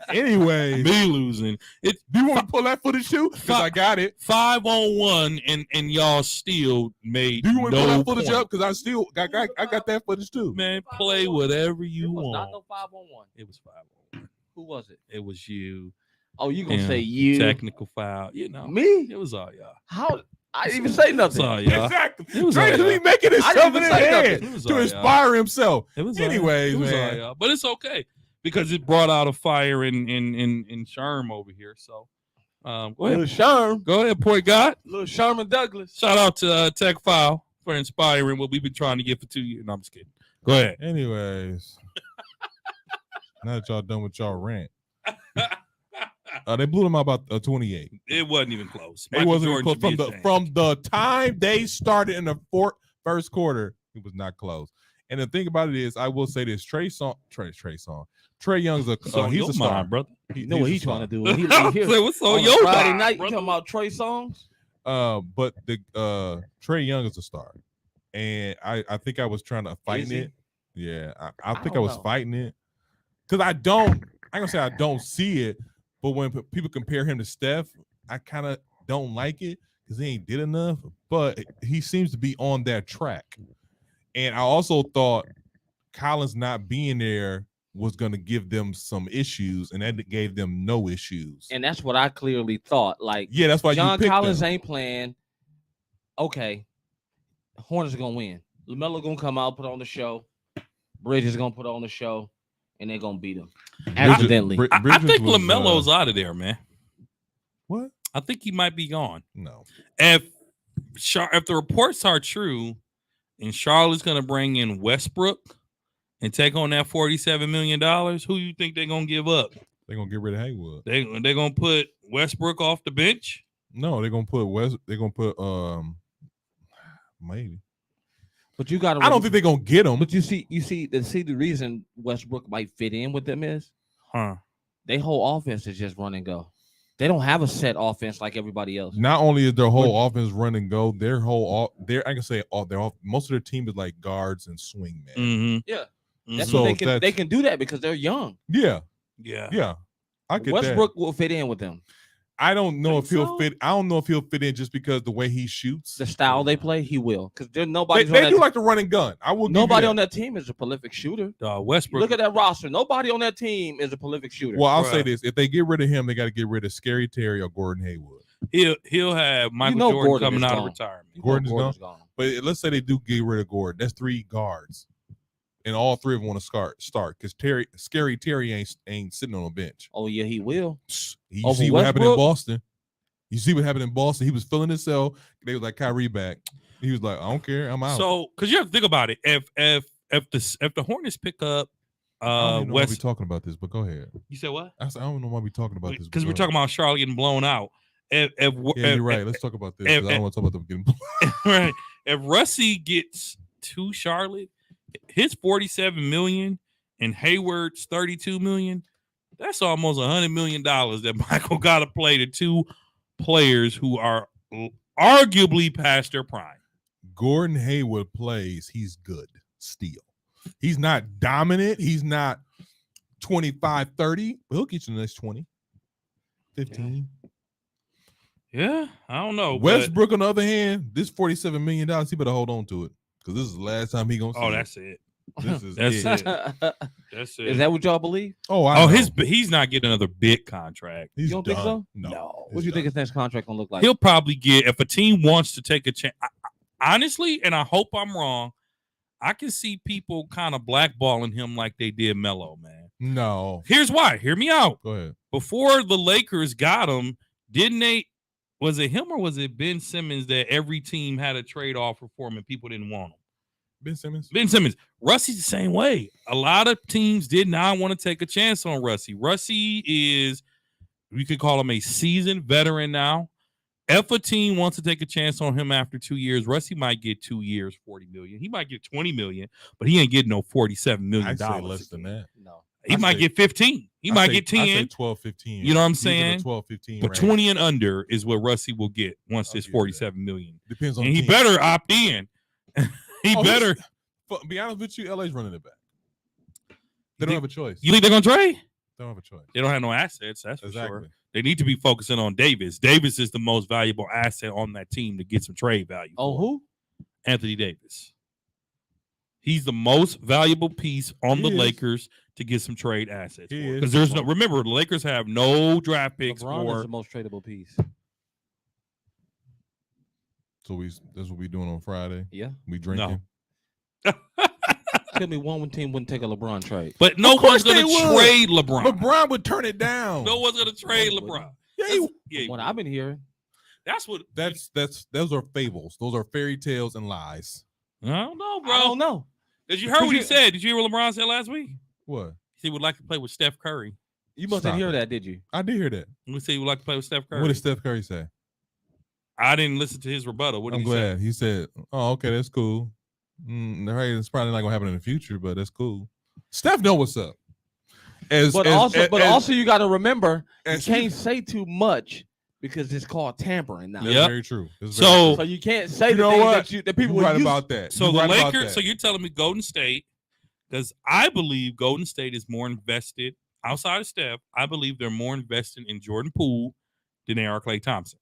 A: Anyways,
B: me losing.
A: Do you want to pull that footage too? Because I got it.
B: 5-on-1 and y'all still made.
A: Do you want to pull that footage
B: point.
A: up? Because I still I got that footage too.
B: Man, play whatever you want.
C: Not no 5-on-1.
B: It was 5-on-1.
C: Who was it?
B: It was you.
C: Oh, you gonna say you?
B: Technical foul.
C: Me?
B: It was all y'all.
C: How? I didn't even say nothing.
B: It was all y'all.
A: Exactly.
B: It was
A: Trey
B: all
A: just be
B: y'all.
A: making himself in his head
B: It was
A: to
B: all
A: inspire himself.
B: It was
A: Anyways,
B: all
A: man.
B: y'all. But it's okay because it brought out a fire in Sherm over here. So go ahead.
C: Sherm.
B: Go ahead, point guard.
C: Little Sherman Douglas.
B: Shout out to Tech File for inspiring what we've been trying to get for 2 years. No, I'm just kidding. Go ahead.
A: Anyways, now that y'all done with y'all rant, they blew them out about 28.
B: It wasn't even close.
A: It wasn't even close from the time they started in the first quarter. It was not close. And the thing about it is, I will say this: Trae Young's he's a star,
B: brother.
C: You know what he's trying to do? He
B: What's on your
C: Friday
B: mind,
C: night?
B: brother?
C: You talking about Trey songs?
A: But the Trae Young is a star, and I think I was trying to fight it. Yeah, I think I was fighting it because I ain't gonna say I don't see it, but when people compare him to Steph, I kind of don't like it because he ain't did enough. But he seems to be on that track, and I also thought Collins not being there was going to give them some issues, and that gave them no issues.
C: And that's what I clearly thought. Like,
A: yeah, that's why
C: John
A: you picked
C: Collins
A: them.
C: ain't playing. Okay, Hornets are gonna win. LaMelo gonna come out, put on the show. Bridges gonna put on the show, and they're gonna beat him. Accidentally.
B: I think LaMelo's out of there, man.
A: What?
B: I think he might be gone.
A: No.
B: If the reports are true, and Charlotte's gonna bring in Westbrook and take on that $47 million, who you think they're gonna give up?
A: They're gonna get rid of Haywood.
B: They're gonna put Westbrook off the bench.
A: No, they're gonna put maybe.
C: But you got.
A: I don't think they're gonna get him.
C: But you see the reason Westbrook might fit in with them is, their whole offense is just run and go. They don't have a set offense like everybody else.
A: Not only is their whole offense run and go, most of their team is like guards and swing man.
B: Mm-hmm.
C: Yeah,
B: Mm-hmm.
C: so they can do that because they're young.
A: Yeah. I get
C: Westbrook will fit in with them.
A: I don't know if he'll fit. I don't know if he'll fit in just because the way he shoots,
C: the style they play, he will. Because there's nobody.
A: They do like to run and gun. I will.
C: Nobody on that team is a prolific shooter.
B: Westbrook.
C: Look at that roster. Nobody on that team is a prolific shooter.
A: Well, I'll say this: if they get rid of him, they got to get rid of Scary Terry or Gordon Hayward.
B: He'll have Michael Jordan coming out of retirement.
A: Gordon's gone. But let's say they do get rid of Gordon. That's 3 guards. and all three of them want to start because Scary Terry ain't sitting on a bench.
C: Oh yeah, he will.
A: You
C: Over
A: see what happened in
C: Westbrook?
A: Boston. You see what happened in Boston. He was feeling himself. They was like Kyrie back. He was like, I don't care. I'm out.
B: So, because you have to think about it. If the Hornets pick up
A: I don't even know why we
B: West,
A: talking about this, but go ahead.
B: you said what?
A: I don't know why we talking about this
B: Because we're talking about Charlotte getting blown out.
A: Yeah, you're right. Let's talk about this. 'Cause I don't want to talk about them getting blown.
B: Right. If Russie gets to Charlotte, his $47 million and Hayward's $32 million, that's almost $100 million that Michael got to play to two players who are arguably past their prime.
A: Gordon Hayward plays. He's good still. He's not dominant. He's not 25, 30, but he'll get you the next 20, 15.
B: Yeah, I don't know.
A: Westbrook, on the other hand, this $47 million, he better hold on to it because this is the last time he gonna see
B: That's it.
A: This is
B: That's
A: it.
B: That's it.
C: Is that what y'all believe?
A: Oh, I know.
B: He's not getting another big contract.
A: He's
C: You don't
A: done.
C: think so?
A: No.
C: What do you think his next contract gonna look like?
B: He'll probably get, if a team wants to take a chance. Honestly, and I hope I'm wrong, I can see people kind of blackballing him like they did Melo, man.
A: No.
B: Here's why. Hear me out.
A: Go ahead.
B: Before the Lakers got him, didn't they? Was it him or was it Ben Simmons that every team had a trade offer for him and people didn't want him?
A: Ben Simmons.
B: Ben Simmons. Russie's the same way. A lot of teams did not want to take a chance on Russie. Russie is, we could call him a seasoned veteran now. If a team wants to take a chance on him after 2 years, Russie might get 2 years, $40 million. He might get $20 million, but he ain't getting no $47 million.
A: I'd say less than that.
C: No.
B: He might get 15. He might get 10.
A: I say 12, 15.
B: You know what I'm
A: He's in the
B: saying?
A: 12, 15
B: But
A: range.
B: 20 and under is what Russie will get once this
A: I'll give you
B: $47 million.
A: Depends on
B: And he
A: team.
B: better opt in. He
A: Oh,
B: better.
A: Be honest with you, LA's running it back. They don't have a choice.
B: You think they're going to trade?
A: They don't have a choice.
B: They don't have no assets. That's for
A: Exactly.
B: sure. They need to be focusing on Davis. Davis is the most valuable asset on that team to get some trade value.
C: Oh, who?
B: Anthony Davis. He's the most valuable piece on
A: He
B: the
A: is.
B: Lakers to get some trade assets.
A: He
B: Because
A: is.
B: there's no, remember, the Lakers have no draft picks
C: LeBron is
B: for.
C: the most tradable piece.
A: So that's what we doing on Friday.
C: Yeah.
A: We drinking.
C: Tell me one team wouldn't take a LeBron trade.
B: But no
A: Of course
B: one's going
A: they
B: to
A: would.
B: trade LeBron.
A: LeBron would turn it down.
B: No one's going to trade
C: No, he
B: LeBron.
A: Yeah, he-
B: Yeah,
C: What I've been hearing.
B: that's what.
A: those are fables. Those are fairy tales and lies.
B: I don't know, bro.
C: I don't know.
B: Did you hear what he said? Did you hear what LeBron said last week?
A: What?
B: He would like to play with Steph Curry.
C: You must
A: Stop
C: have heard
A: it.
C: that, did you?
A: I did hear that.
B: We say he would like to play with Steph Curry.
A: What did Steph Curry say?
B: I didn't listen to his rebuttal. What did
A: I'm
B: he
A: glad.
B: say?
A: He said, "Oh, okay, that's cool. It's probably not gonna happen in the future, but that's cool." Steph know what's up.
C: Also, you got to remember you
A: as
C: can't say too much because it's called tampering now.
A: That's
B: Yep.
A: very true. That's
B: So-
A: very
C: So
A: true.
C: you can't say
A: You
C: the
A: know
C: things
A: what?
C: that people
A: You're right
C: use.
A: about that.
B: So
A: You're
B: the
A: right about
B: Lakers.
A: that.
B: So you're telling me Golden State, because I believe Golden State is more invested outside of Steph. I believe they're more invested in Jordan Poole than they are Klay Thompson.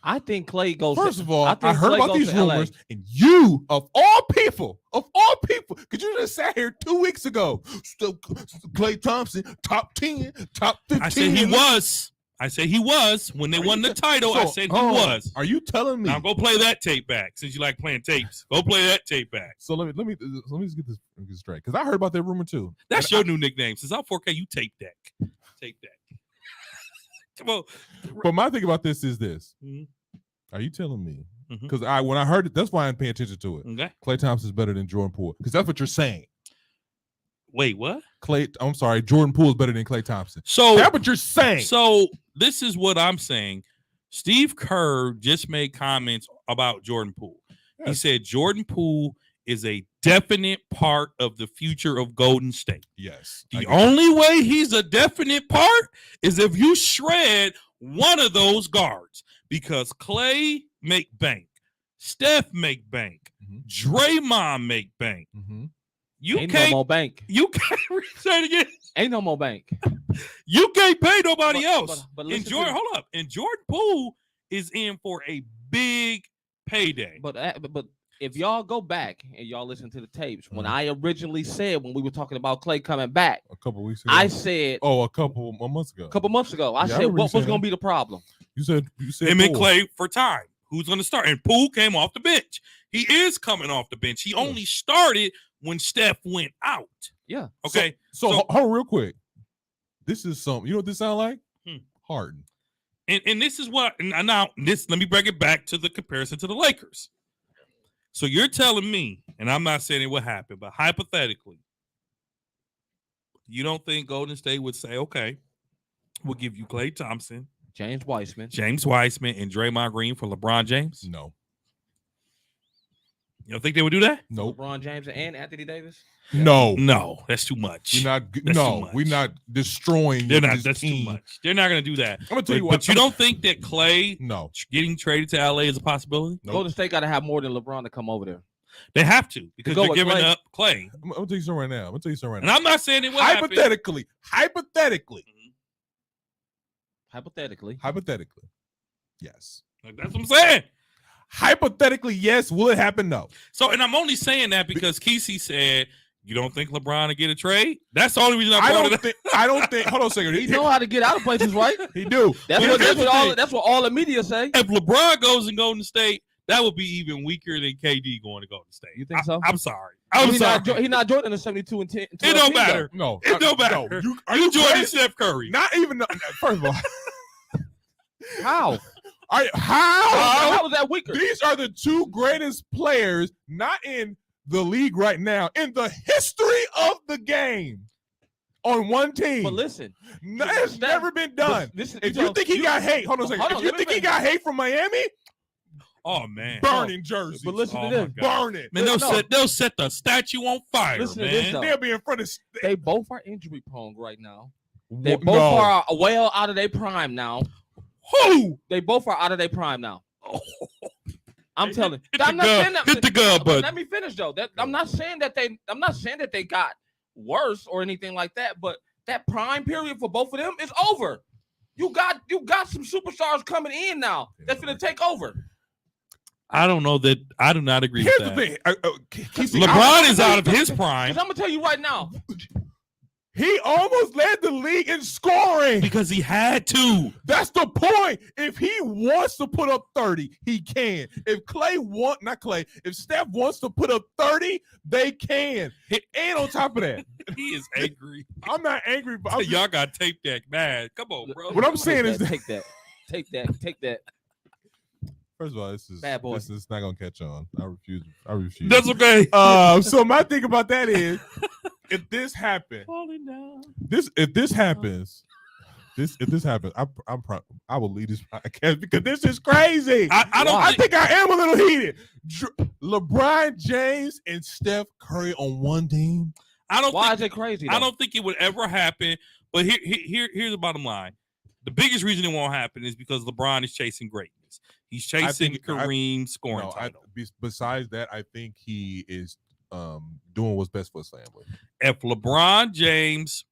C: I think Clay goes.
A: First of all, I
C: think
A: heard
C: Klay
A: about
C: goes
A: these
C: to LA.
A: rumors, and you, of all people, because you just sat here 2 weeks ago, still Klay Thompson, top 10, top 15.
B: I said he was. I said he was when they won the title. I said he was.
A: Are you telling me?
B: Now go play that tape back since you like playing tapes. Go play that tape back.
A: So let me just get this straight, because I heard about that rumor too.
B: That's your new nickname. Since I'm 4K, you tape deck. Tape deck. Come on.
A: But my thing about this is this:
B: Mhm.
A: Are you telling me?
B: Mhm.
A: Because when I heard it, that's why I didn't pay attention to it.
B: Okay.
A: Klay Thompson is better than Jordan Poole, because that's what you're saying.
B: Wait, what?
A: I'm sorry, Jordan Poole is better than Klay Thompson.
B: So
A: That's what you're saying.
B: So this is what I'm saying. Steve Kerr just made comments about Jordan Poole. He
A: Yes.
B: said Jordan Poole is a definite part of the future of Golden State.
A: Yes.
B: The only way he's a definite part is if you shred one of those guards, because Clay make bank, Steph make bank,
A: Mhm.
B: Draymond make bank.
A: Mm-hmm.
B: You
C: Ain't
B: can't.
C: no more bank.
B: You can't say it again.
C: Ain't no more bank.
B: You can't pay nobody
C: But-
B: else.
C: but
B: And
C: listen to
B: Jordan,
C: the-
B: hold up. And Jordan Poole is in for a big payday.
C: But if y'all go back and y'all listen to the tapes, when
A: Mhm.
C: I originally said when we were talking about Clay coming back,
A: A couple weeks ago.
C: I said
A: a couple months ago.
C: a couple months ago, I
A: Yeah, I
C: said
A: remember you
C: what was
A: saying
C: going
A: that.
C: to be the problem?
A: You said
B: Him and
A: Poole.
B: Clay for time. Who's going to start? And Poole came off the bench. He is coming off the bench. He only started when Steph went out.
C: Yeah.
B: Okay.
A: So hold on real quick. This is something. You know what this sound like? Harden.
B: And this is what now this. Let me bring it back to the comparison to the Lakers. So you're telling me, and I'm not saying it would happen, but hypothetically, you don't think Golden State would say, "Okay, we'll give you Klay Thompson,
C: James Wiseman,
B: and Draymond Green for LeBron James"?
A: No.
B: You don't think they would do that?
A: Nope.
C: LeBron James and Anthony Davis?
A: No.
B: No, that's too much.
A: We're not destroying
B: They're not.
A: this
B: That's
A: team.
B: too much. They're not going to do that.
A: I'm gonna tell you what.
B: But you don't think that Klay
A: No.
B: getting traded to LA is a possibility?
A: Nope.
C: Golden State got to have more than LeBron to come over there.
B: They have to because
C: go
B: they're
C: with
B: giving
C: Klay.
B: up Klay.
A: I'm gonna tell you something right now.
B: And I'm not saying it will happen.
A: Hypothetically, yes.
B: Like, that's what I'm saying.
A: Hypothetically, yes. Will it happen? No.
B: So, and I'm only saying that because Kesey said, you don't think LeBron will get a trade? That's the only reason I brought it up.
A: I don't think. Hold on a second.
C: He know how to get out of places, right?
A: He do.
C: That's what all the media say.
B: If LeBron goes and Golden State, that would be even weaker than KD going to Golden State.
C: You think so?
B: I'm sorry. He's
C: not joining the 72 and 10.
B: It don't matter.
A: No.
B: It don't matter. You joining Steph Curry.
A: Not even. First of all.
C: How?
A: How
C: was that weaker?
A: These are the two greatest players, not in the league right now, in the history of the game, on one team.
C: But listen,
A: it's never been done. If you think he got hate, hold on a second. If you think he got hate from Miami,
B: oh man,
A: burning jerseys.
C: But listen to this,
A: burn it.
B: Man, they'll set the statue on fire.
C: Listen
B: man.
C: to this, though.
A: They'll be in front of.
C: They both are injury prone right now. They both are well out of their prime now.
B: Who?
C: They both are out of their prime now. I'm telling you.
B: Hit the gun, but
C: let me finish though. I'm not saying that they got worse or anything like that, but that prime period for both of them is over. You got some superstars coming in now that's gonna take over.
B: I don't know that. I do not agree with that.
A: Here's the thing.
B: LeBron is out of his prime.
C: Because I'm gonna tell you right now.
A: He almost led the league in scoring
B: because he had to.
A: That's the point. If he wants to put up 30, he can. If if Steph wants to put up 30, they can. And on top of that,
B: he is angry.
A: I'm not angry, but
B: y'all got to tape that, man. Come on, bro.
A: What I'm saying is
C: take that.
A: First of all, this is
C: bad boy.
A: This is not gonna catch on. I refuse.
B: That's okay.
A: So my thing about that is, if this happens, if this happens, I will leave this podcast because this is crazy. I think I am a little heated. LeBron James and Steph Curry on one team.
C: Why is it crazy?
B: I don't think it would ever happen. But here's the bottom line. The biggest reason it won't happen is because LeBron is chasing greatness. He's chasing Kareem's scoring title.
A: Besides that, I think he is doing what's best for his family.
B: If LeBron James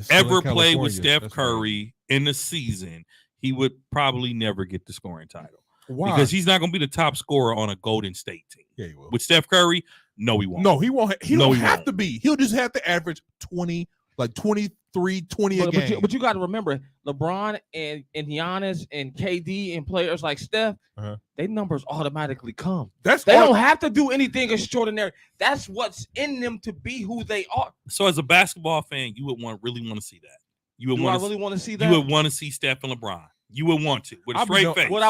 B: ever played with Steph Curry in the season, he would probably never get the scoring title.
A: Why?
B: Because he's not going to be the top scorer on a Golden State team.
A: Yeah, he will.
B: With Steph Curry, no, he won't.
A: No, he won't. He don't have to be. He'll just have to average 20, like 23, 20 a game.
C: But you got to remember, LeBron and Giannis and KD and players like Steph, their numbers automatically come. They don't have to do anything extraordinary. That's what's in them to be who they are.
B: So as a basketball fan, you would really want to see that. You would
C: really want to see that?
B: You would want to see Steph and LeBron. You would want to with a straight face.
C: Would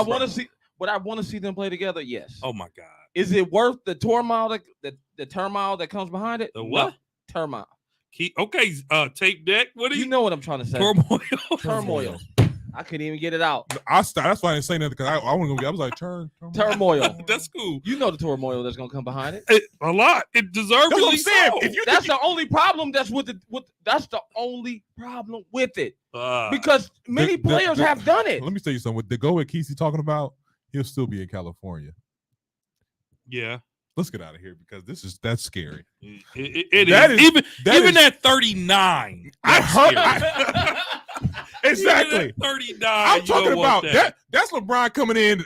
C: I want to see them play together? Yes.
B: Oh my God.
C: Is it worth the turmoil the turmoil that comes behind it?
B: The what?
C: No, turmoil.
B: Tape deck. What do
C: you know what I'm trying to say? Turmoil. I couldn't even get it out.
A: That's why I didn't say nothing because I was like
C: turmoil.
B: That's cool.
C: You know the turmoil that's gonna come behind it.
B: A lot. It deserves.
A: That's what I'm saying.
C: That's the only problem. That's the only problem with it. Because many players have done it.
A: Let me tell you something. With the go with Kesey talking about, he'll still be in California.
B: Yeah.
A: Let's get out of here because that's scary.
B: It is. Even at 39.
A: I heard. Exactly.
B: 39.
A: I'm talking about that. That's LeBron coming in.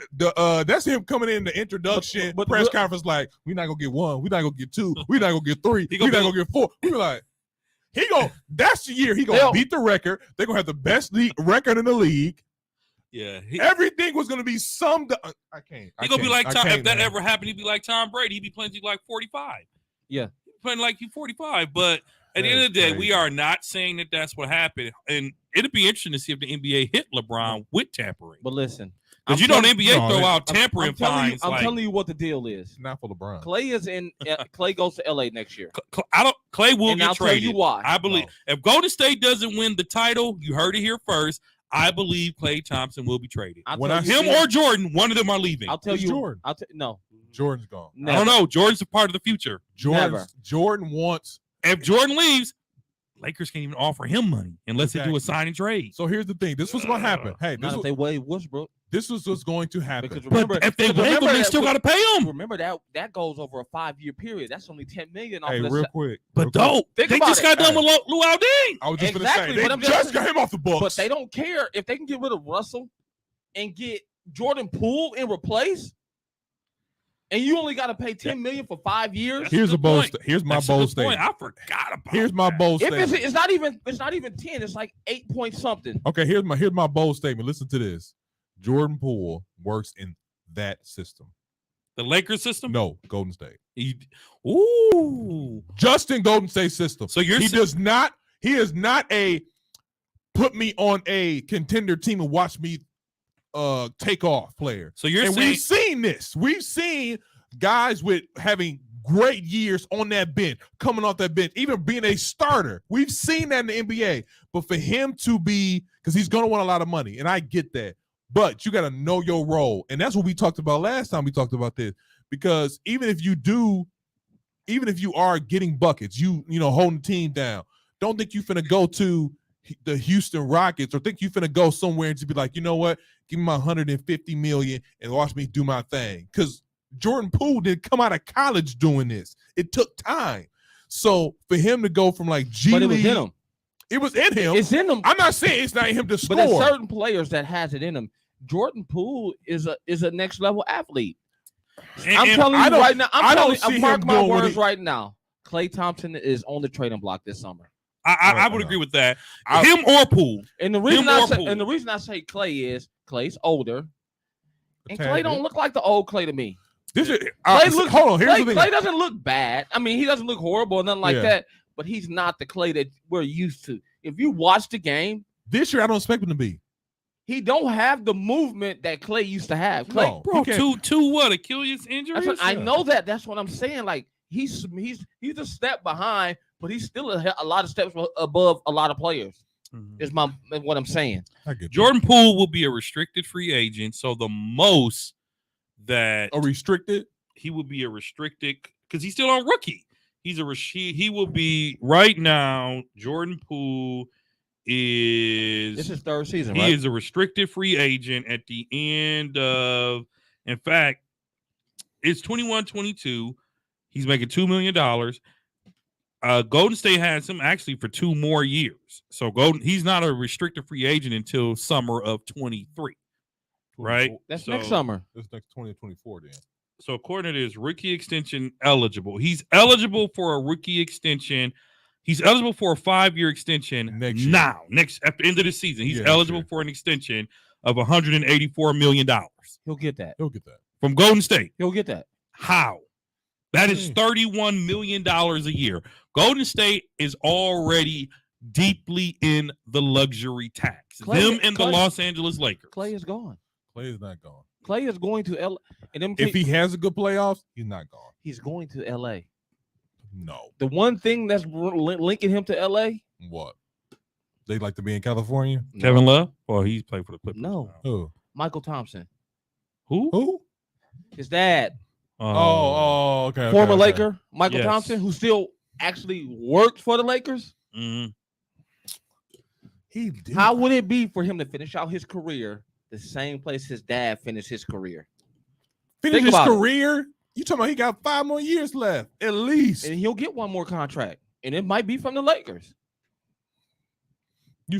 A: That's him coming in the introduction press conference. Like, we're not gonna get one. We're not gonna get two. We're not gonna get three. We're not gonna get four. We be like, that's the year he gonna beat the record. They're gonna have the best record in the league.
B: Yeah,
A: everything was gonna be summed up. I can't.
B: He's gonna be like Tom. If that ever happened, he'd be like Tom Brady. He'd be playing to like 45.
C: Yeah,
B: playing like he's 45. But at the end of the day, we are not saying that that's what happened. And it'd be interesting to see if the NBA hit LeBron with tampering.
C: But listen,
B: because the NBA throw out tampering fines.
C: I'm telling you what the deal is.
A: Not for LeBron.
C: Clay goes to LA next year.
B: Clay will
C: and
B: get
C: I'll
B: traded.
C: Tell you why.
B: I believe if Golden State doesn't win the title, you heard it here first. I believe Klay Thompson will be traded. Him or Jordan, one of them are leaving.
C: I'll tell you.
A: Jordan.
C: No.
A: Jordan's gone.
B: Never. I don't know. Jordan's a part of the future.
A: Jordan wants.
B: If Jordan leaves, Lakers can't even offer him money unless they do a sign and trade.
A: So here's the thing. This was going to happen. Hey,
C: if they waive Westbrook.
A: This was what's going to happen.
C: Because remember,
B: if they waive him, they still got to pay him.
C: Remember that goes over a 5-year period. That's only $10 million.
A: Hey, real quick.
B: But they just got done with Lou Alding.
A: I was just going to say they just got him off the books.
C: But they don't care if they can get rid of Russell and get Jordan Poole in replace. And you only got to pay $10 million for 5 years.
A: Here's my bold statement.
B: I forgot about.
A: Here's my bold statement.
C: It's not even 10. It's like 8 point something.
A: Okay, here's my bold statement. Listen to this. Jordan Poole works in that system.
B: The Lakers system?
A: No, Golden State.
B: Just
A: in Golden State system.
B: So he is
A: not a put me on a contender team and watch me take off player.
B: So you're saying
A: we've seen this. We've seen guys with having great years on that bench, coming off that bench, even being a starter. We've seen that in the NBA. But for him to be, because he's going to want a lot of money, and I get that. But you got to know your role. And that's what we talked about last time we talked about this. Because even if you are getting buckets, you holding the team down, don't think you finna go to the Houston Rockets or think you finna go somewhere and to be like, you know what, give me my $150 million and watch me do my thing. Because Jordan Poole didn't come out of college doing this. It took time. So for him to go from like G League,
C: but it was in him.
A: It was in him.
C: It's in him.
A: I'm not saying it's not in him to score.
C: But there's certain players that has it in him. Jordan Poole is a next level athlete. I'm telling you right now. I'm mark my words right now. Klay Thompson is on the trading block this summer.
B: I would agree with that. Him or Poole.
C: And the reason I say Klay is Klay's older, and Klay don't look like the old Klay to me.
A: Hold on.
C: Here's the thing. Klay doesn't look bad. I mean, he doesn't look horrible or nothing like that. But he's not the Klay that we're used to. If you watch the game
A: this year, I don't expect him to be.
C: He don't have the movement that Klay used to have. Klay,
B: two what? Achilles injuries?
C: I know that. That's what I'm saying. Like he's a step behind, but he's still a lot of steps above a lot of players. Mm-hmm. Is what I'm saying.
B: Jordan Poole will be a restricted free agent, so the most that he will be a restricted because he's still on rookie. He will be right now. Jordan Poole is
C: this is third season.
B: He is a restricted free agent at the end of. In fact, it's 21-22. He's making $2 million. Golden State has him actually for 2 more years. So he's not a restricted free agent until summer of 23. Right?
C: That's next summer.
A: That's next 2024 then.
B: So according to this, rookie extension eligible. He's eligible for a rookie extension. He's eligible for a 5-year extension next at the end of the season. He's eligible for an extension of $184 million.
C: He'll get that.
B: From Golden State.
C: He'll get that.
B: How? That is $31 million a year. Golden State is already deeply in the luxury tax. The Los Angeles Lakers.
C: Klay is gone.
A: Klay is not gone.
C: Klay is going to LA.
A: If he has a good playoffs, he's not gone.
C: He's going to LA.
A: No.
C: The one thing that's linking him to LA.
A: What? They like to be in California?
B: Kevin Love? Well, he's played for the Clippers.
C: No.
A: Who?
C: Michael Thompson.
B: Who?
C: His dad.
A: Okay.
C: Former Laker, Michael Thompson, who still actually works for the Lakers.
B: Mm-hmm.
A: He did.
C: How would it be for him to finish out his career the same place his dad finished his career?
A: Finish his career? You talking about he got 5 more years left, at least.
C: And he'll get one more contract. And it might be from the Lakers.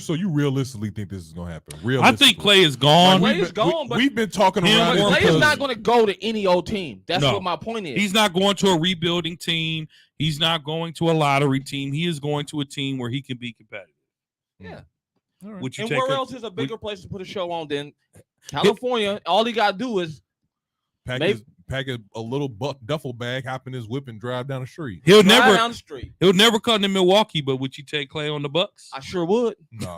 A: So you realistically think this is gonna happen?
B: I think Klay is gone.
C: Klay is gone, but
A: we've been talking around.
C: Klay is not going to go to any old team. That's what my point is.
B: He's not going to a rebuilding team. He's not going to a lottery team. He is going to a team where he can be competitive.
C: Yeah.
A: All right.
C: And where else is a bigger place to put a show on than California? All he got to do is
A: pack pack a little duffel bag, hop in his whip, and drive down the street.
B: He'll
C: Drive
B: never
C: down the street.
B: he'll never come to Milwaukee, but would you take Clay on the Bucks?
C: I sure would.
A: No.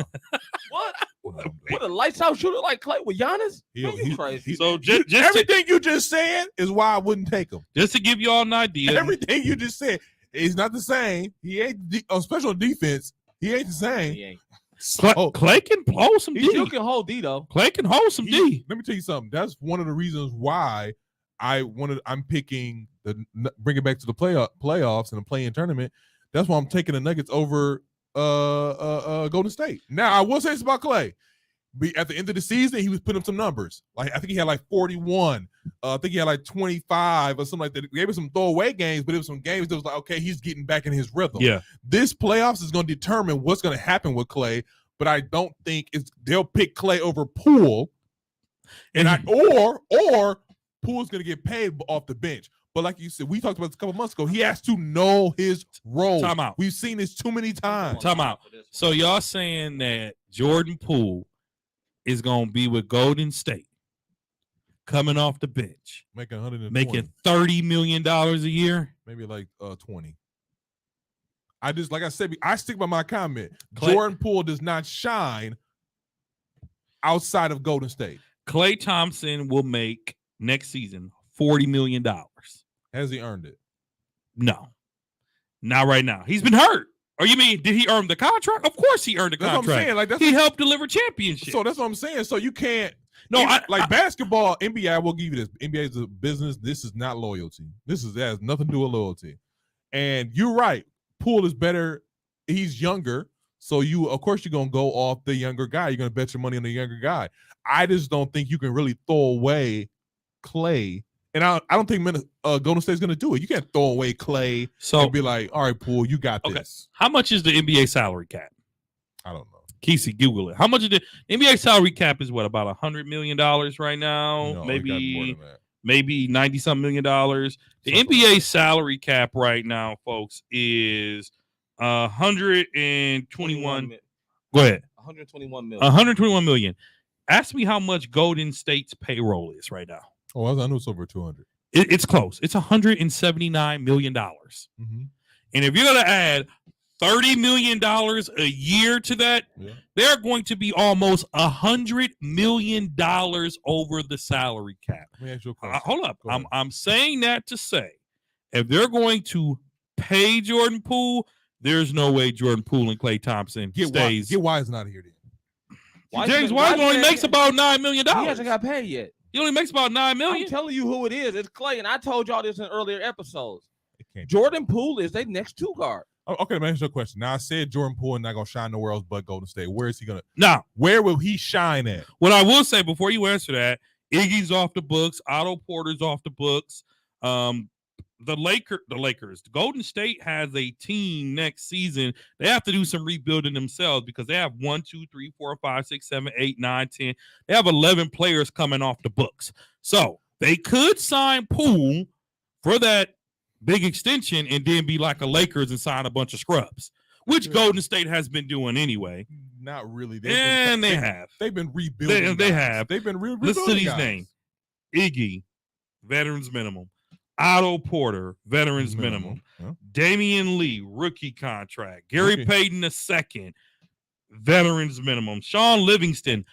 C: What?
A: No,
C: What a lights out shooter like Clay with Giannis? Man, you crazy.
B: So just
A: everything you just said is why I wouldn't take him.
B: just to give you all an idea,
A: Everything you just said is not the same. He ain't on special defense. He ain't the same.
C: He ain't.
A: So,
B: Clay can hold some
C: He
B: D.
C: still can hold D though.
B: Clay can hold some D.
A: let me tell you something. That's one of the reasons why I'm picking bring it back to the playoffs and the play-in tournament. That's why I'm taking the Nuggets over Golden State. Now I will say this about Clay. At the end of the season, he was putting up some numbers. Like I think he had like 41. I think he had like 25 or something like that. Maybe some throwaway games, but it was some games that was like, okay, he's getting back in his rhythm.
B: Yeah.
A: This playoffs is going to determine what's going to happen with Clay, but I don't think they'll pick Clay over Poole, or Poole's going to get paid off the bench. But like you said, we talked about this a couple months ago. He has to know his role.
B: Time out.
A: We've seen this too many times.
B: Time out. So y'all saying that Jordan Poole is going to be with Golden State, coming off the bench,
A: Making 120.
B: making $30 million a year?
A: Maybe like 20. Like I said, I stick by my comment.
B: Clay-
A: Jordan Poole does not shine outside of Golden State.
B: Klay Thompson will make next season $40 million.
A: Has he earned it?
B: No, not right now. He's been hurt. Or you mean, did he earn the contract? Of course he earned the
A: That's
B: contract.
A: what I'm saying. Like
B: He helped deliver championships.
A: So that's what I'm saying. So you can't.
B: No,
A: basketball, NBA, I will give you this. NBA is a business. This is not loyalty. That has nothing to do with loyalty. And you're right. Poole is better. He's younger. So of course, you're gonna go off the younger guy. You're gonna bet your money on the younger guy. I just don't think you can really throw away Clay. And I don't think Golden State's gonna do it. You can't throw away Clay and be like, all right, Poole, you got this.
B: How much is the NBA salary cap?
A: I don't know.
B: Kesey, Google it. How much is the NBA salary cap? Is what, about $100 million right now?
A: No,
B: maybe 90-something million dollars. The NBA salary cap right now, folks, is 121. Go ahead.
C: 121 million.
B: 121 million. Ask me how much Golden State's payroll is right now.
A: Oh, I know it's over 200.
B: It's close. It's $179 million.
A: Mm-hmm.
B: And if you're going to add $30 million a year to that, they're going to be almost $100 million over the salary cap.
A: Let me ask you a question.
B: Hold up. I'm saying that to say, if they're going to pay Jordan Poole, there's no way Jordan Poole and Klay Thompson stays.
A: Get Wiseman out of here then.
B: James Wiseman only makes about $9 million.
C: He hasn't got paid yet.
B: He only makes about $9 million.
C: I'm telling you who it is. It's Clay, and I told y'all this in earlier episodes. Jordan Poole is their next two guard.
A: Okay, let me ask you a question. Now I said Jordan Poole is not gonna shine nowhere else but Golden State. Where is he gonna?
B: Now,
A: where will he shine at?
B: What I will say before you answer that, Iggy's off the books. Otto Porter's off the books. The Lakers, Golden State has a team next season. They have to do some rebuilding themselves because they have 1, 2, 3, 4, 5, 6, 7, 8, 9, 10. They have 11 players coming off the books. So they could sign Poole for that big extension and then be like a Lakers and sign a bunch of scrubs, which Golden State has been doing anyway.
A: Not really.
B: They have.
A: They've been rebuilding.
B: They have.
A: They've been rebuilding.
B: Listen to these names. Iggy, veterans minimum. Otto Porter, veterans minimum.
A: Yeah.
B: Damian Lee, rookie contract. Gary Payton II, veterans minimum. Sean Livingston,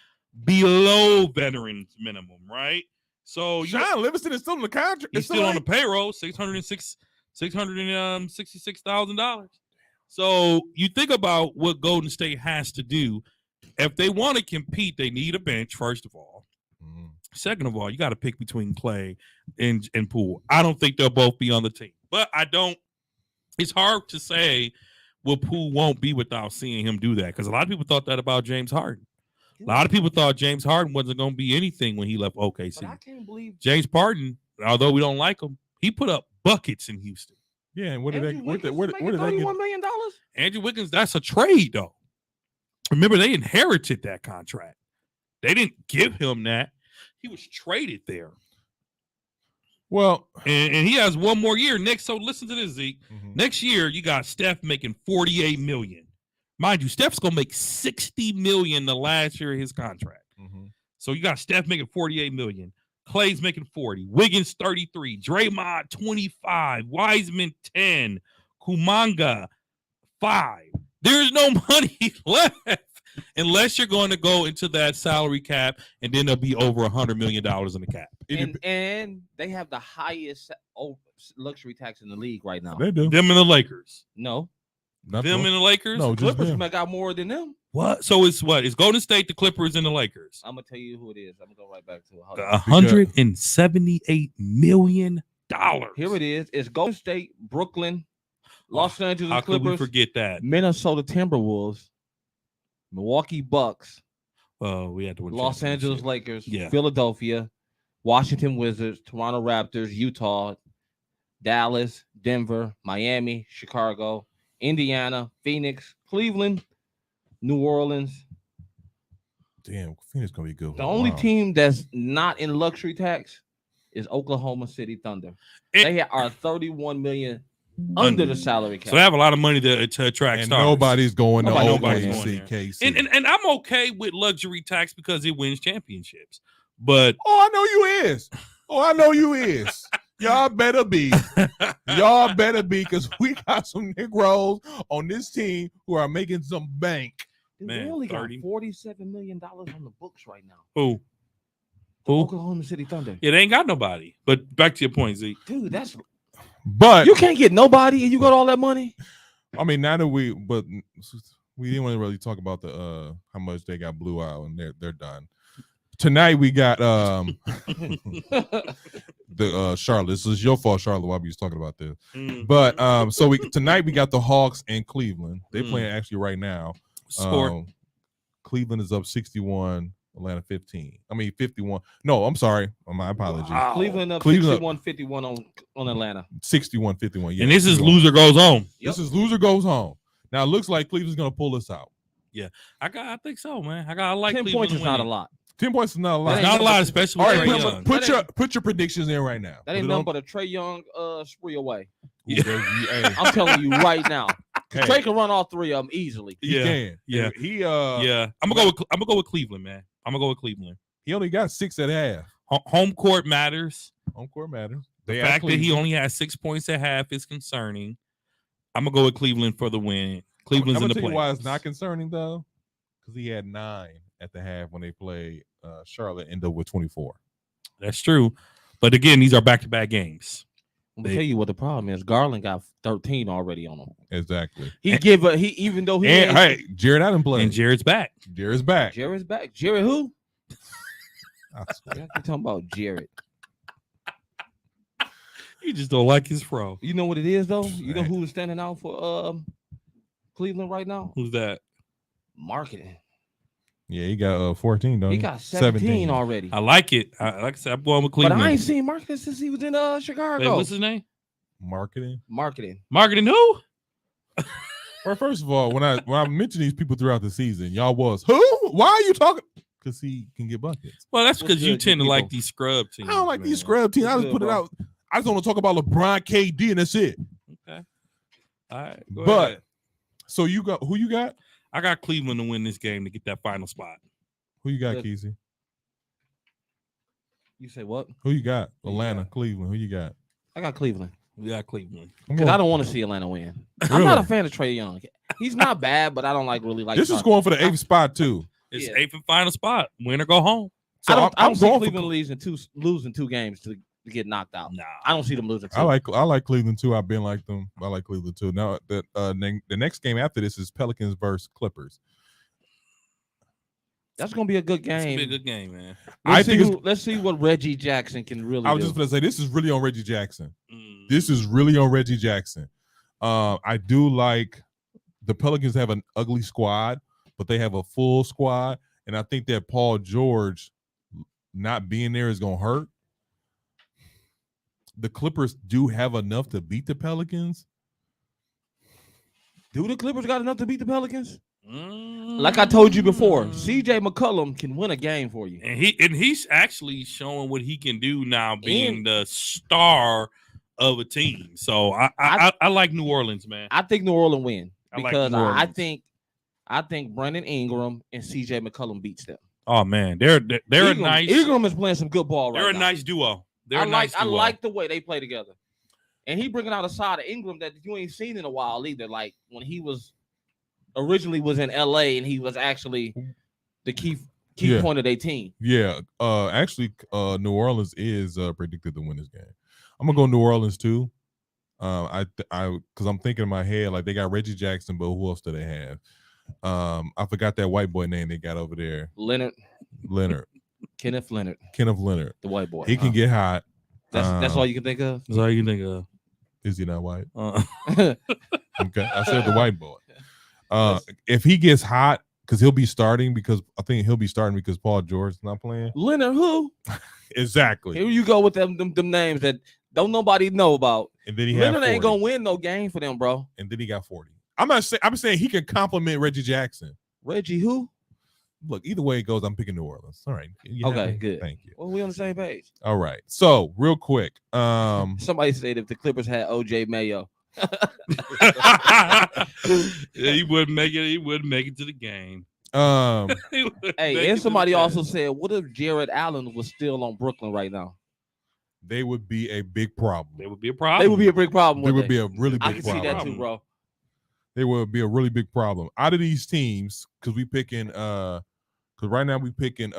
B: below veterans minimum, right? So
A: Sean Livingston is still in the contract.
B: He's still on the payroll, $666,000. So you think about what Golden State has to do. If they want to compete, they need a bench, first of all. Second of all, you got to pick between Clay and Poole. I don't think they'll both be on the team. But it's hard to say what Poole won't be without seeing him do that, because a lot of people thought that about James Harden. A lot of people thought James Harden wasn't going to be anything when he left OKC.
C: But I can't believe
B: James Harden, although we don't like him, he put up buckets in Houston.
A: Yeah, and where did that get?
C: $31 million?
B: Andrew Wiggins, that's a trade, though. Remember, they inherited that contract. They didn't give him that. He was traded there.
A: Well,
B: and he has one more year next. So listen to this, Zeke. Mm-hmm. Next year, you got Steph making $48 million. Mind you, Steph's gonna make $60 million the last year of his contract. Mm-hmm. So you got Steph making $48 million. Clay's making 40. Wiggins 33. Draymond 25. Wiseman 10. Kumanga 5. There's no money left unless you're going to go into that salary cap, and then there'll be over $100 million in the cap.
C: And they have the highest luxury tax in the league right now.
A: They do.
B: Them and the Lakers.
C: No,
A: Not
B: Them and the Lakers.
A: No, just
C: Clippers
A: them.
C: got more than them.
B: What? So it's what? It's Golden State, the Clippers, and the Lakers.
C: I'm gonna tell you who it is. I'm gonna go right back to it. Hold
B: The
C: on.
B: $178 million.
C: Here it is. It's Golden State, Brooklyn, Los Angeles
B: How could we
C: Clippers,
B: forget that?
C: Minnesota Timberwolves, Milwaukee Bucks,
B: Oh, we had to win
C: Los Angeles
B: championship.
C: Lakers,
B: Yeah.
C: Philadelphia, Washington Wizards, Toronto Raptors, Utah, Dallas, Denver, Miami, Chicago, Indiana, Phoenix, Cleveland, New Orleans.
A: Damn, Phoenix gonna be good.
C: The only team that's not in luxury tax is Oklahoma City Thunder.
B: It-
C: They are 31 million under the salary cap.
B: So they have a lot of money to attract
A: and
B: stars.
A: nobody's going to
B: Nobody's
A: OKC,
B: going there.
A: KC.
B: And I'm okay with luxury tax because it wins championships. But
A: Oh, I know you is. Oh, I know you is. Y'all better be. Y'all better be, because we got some Negroes on this team who are making some bank.
C: Dude,
B: Man,
C: they only got
B: 30.
C: $47 million on the books right now.
B: who?
C: The
B: Who?
C: Oklahoma City Thunder.
B: Yeah, they ain't got nobody. But back to your point, Zeke.
C: Dude, that's
A: But
C: you can't get nobody and you got all that money.
A: I mean, now that we didn't want to really talk about the how much they got blew out, and they're done. Tonight we got the Charlotte. This is your fault, Charlotte. Why we was talking about this? But so tonight we got the Hawks and Cleveland. They playing actually right now.
B: Score.
A: Cleveland is up 61, Atlanta 15. I mean 51. No, I'm sorry. My apologies.
B: Wow.
C: Cleveland up
A: Cleveland-
C: 61-51 on Atlanta.
A: 61-51. Yeah.
B: And this is
A: 61.
B: loser goes home.
A: This is loser goes home. Now it looks like Cleveland's gonna pull us out.
B: I think so, man. I like
C: 10
B: Cleveland
C: points is not a
B: winning.
C: lot.
A: 10 points is not a
C: That
A: lot.
C: ain't
B: Not a lot,
C: nothing-
B: especially
A: All
B: with
A: right,
B: Trae
C: Trae
B: Young.
C: Young.
A: put your predictions in right now.
C: That ain't
A: Put it
C: nothing
A: on-
C: but a Trae Young spree away.
B: Yeah.
A: Hey,
C: I'm telling you right now.
A: hey,
C: Trey can run all three of them easily.
A: he
B: Yeah.
A: can.
B: Yeah.
A: He
B: Yeah, I'm gonna go with Cleveland, man. I'm gonna go with Cleveland.
A: he only got 6 at half.
B: Home court matters.
A: Home court matters.
B: The
A: They
B: fact that he
A: Cleveland.
B: only has 6 points at half is concerning. I'm gonna go with Cleveland for the win.
A: I'm
B: Cleveland's in
A: gonna
B: the
A: tell you why it's
B: playoffs.
A: not concerning though, because he had 9 at the half when they played Charlotte. Ended up with 24.
B: That's true, but again, these are back-to-back games.
C: I'm gonna tell you what the problem is. Garland got 13 already on him.
A: Exactly.
C: He even though he
A: And
C: ain't-
A: hey, Jared Allen
B: And
A: played.
B: Jared's back.
A: Jared's back.
C: Jared's back. Jared who?
A: I swear.
C: You talking about Jared?
B: You just don't like his fro.
C: You know what it is though. You know
A: Right.
C: who's standing out for Cleveland right now?
B: Who's that?
C: Marketing.
A: Yeah, he got 14. Don't
C: He
A: he?
C: got 17 already.
B: I like it. Like I said, I'm going with
C: But
B: Cleveland.
C: I ain't seen marketing since he was in Chicago.
B: Wait, what's his name?
A: Marketing.
C: Marketing.
B: Marketing who?
A: Well, first of all, when I mention these people throughout the season, y'all was who? Why are you talking? Because he can get buckets.
B: Well, that's
C: What's
B: because you
C: good,
B: tend to
C: good
B: like
C: people?
B: these scrub teams.
A: I don't like
B: man.
A: these scrub teams. I
C: What's
A: just
C: good,
A: put it
C: bro?
A: out. I just want to talk about LeBron, KD, and that's it.
B: Okay. All right. Go
A: But
B: ahead.
A: so you got who you got?
B: I got Cleveland to win this game to get that final spot.
A: Who you got,
C: Good.
A: Kesey?
C: You say what?
A: Who you got?
C: Who you
A: Atlanta,
C: got?
A: Cleveland. Who you got?
C: I got Cleveland.
B: We got Cleveland.
A: I'm
C: Because
A: going-
C: I don't want to see Atlanta win. I'm
A: Really?
C: not a fan of Trae Young. He's not bad, but I don't really like.
A: This is going for the 8th spot too.
B: It's
C: Yeah.
B: 8th and final spot. Win or go home.
A: So
C: I
A: I'm
C: don't see
A: going
C: Cleveland
A: for.
C: losing two games to get knocked out.
B: Nah.
C: I don't see them losing. Two.
A: I like Cleveland too. I've been like them. I like Cleveland too. Now the next game after this is Pelicans versus Clippers.
C: That's gonna be a good
B: It's gonna
C: game.
B: be a good game, man.
C: Let's see what Reggie Jackson can really
A: I was
C: do.
A: just gonna say this is really on Reggie Jackson.
B: Mm.
A: This is really on Reggie Jackson. I do like the Pelicans have an ugly squad, but they have a full squad, and I think that Paul George not being there is gonna hurt. The Clippers do have enough to beat the Pelicans.
C: Do the Clippers got enough to beat the Pelicans?
B: Mm.
C: Like I told you before, CJ McCollum can win a game for you.
B: And he's actually showing what he can do now, being the star of a team. So I like New Orleans, man.
C: I think New Orleans win
B: I like
C: because
B: New
C: I
B: Orleans.
C: think Brandon Ingram and CJ McCollum beats them.
B: Oh man, they're a
C: Ingram,
B: nice.
C: Ingram is playing some good ball right
B: They're a
C: now.
B: nice duo. They're
C: I
B: a nice
C: I
B: duo.
C: like the way they play together, and he bringing out a side of Ingram that you ain't seen in a while either. Like when he was originally was in LA and he was actually the key point of their team.
A: Yeah. Actually, New Orleans is predicted to win this game. I'm gonna go New Orleans too. Because I'm thinking in my head like they got Reggie Jackson, but who else do they have? I forgot that white boy name they got over there.
C: Leonard, Kenneth Leonard, the white boy.
A: He can get hot.
C: That's all you can think of.
B: That's all you can think of.
A: Is he not white? Okay, I said the white boy. If he gets hot, because he'll be starting because Paul George's not playing.
C: Leonard who?
A: Exactly.
C: Here you go with them names that don't nobody know about.
A: And then
C: Leonard ain't gonna win no game for them, bro.
A: And then he got 40. I'm saying he can compliment Reggie Jackson.
C: Reggie who?
A: Look, either way it goes, I'm picking New Orleans. All right.
C: Okay, good.
A: Thank you.
C: Well, we on the same page.
A: All right. So real quick.
C: Somebody said if the Clippers had OJ Mayo.
B: Yeah, he wouldn't make it. He wouldn't make it to the game.
C: Hey, and somebody also said, what if Jared Allen was still on Brooklyn right now?
A: They would be a big problem.
B: They would be a problem.
C: They would be a big problem.
A: They would be a really big
C: I can
A: problem.
C: see that too, bro.
A: They would be a really big problem. Out of these teams, because we picking because right now we picking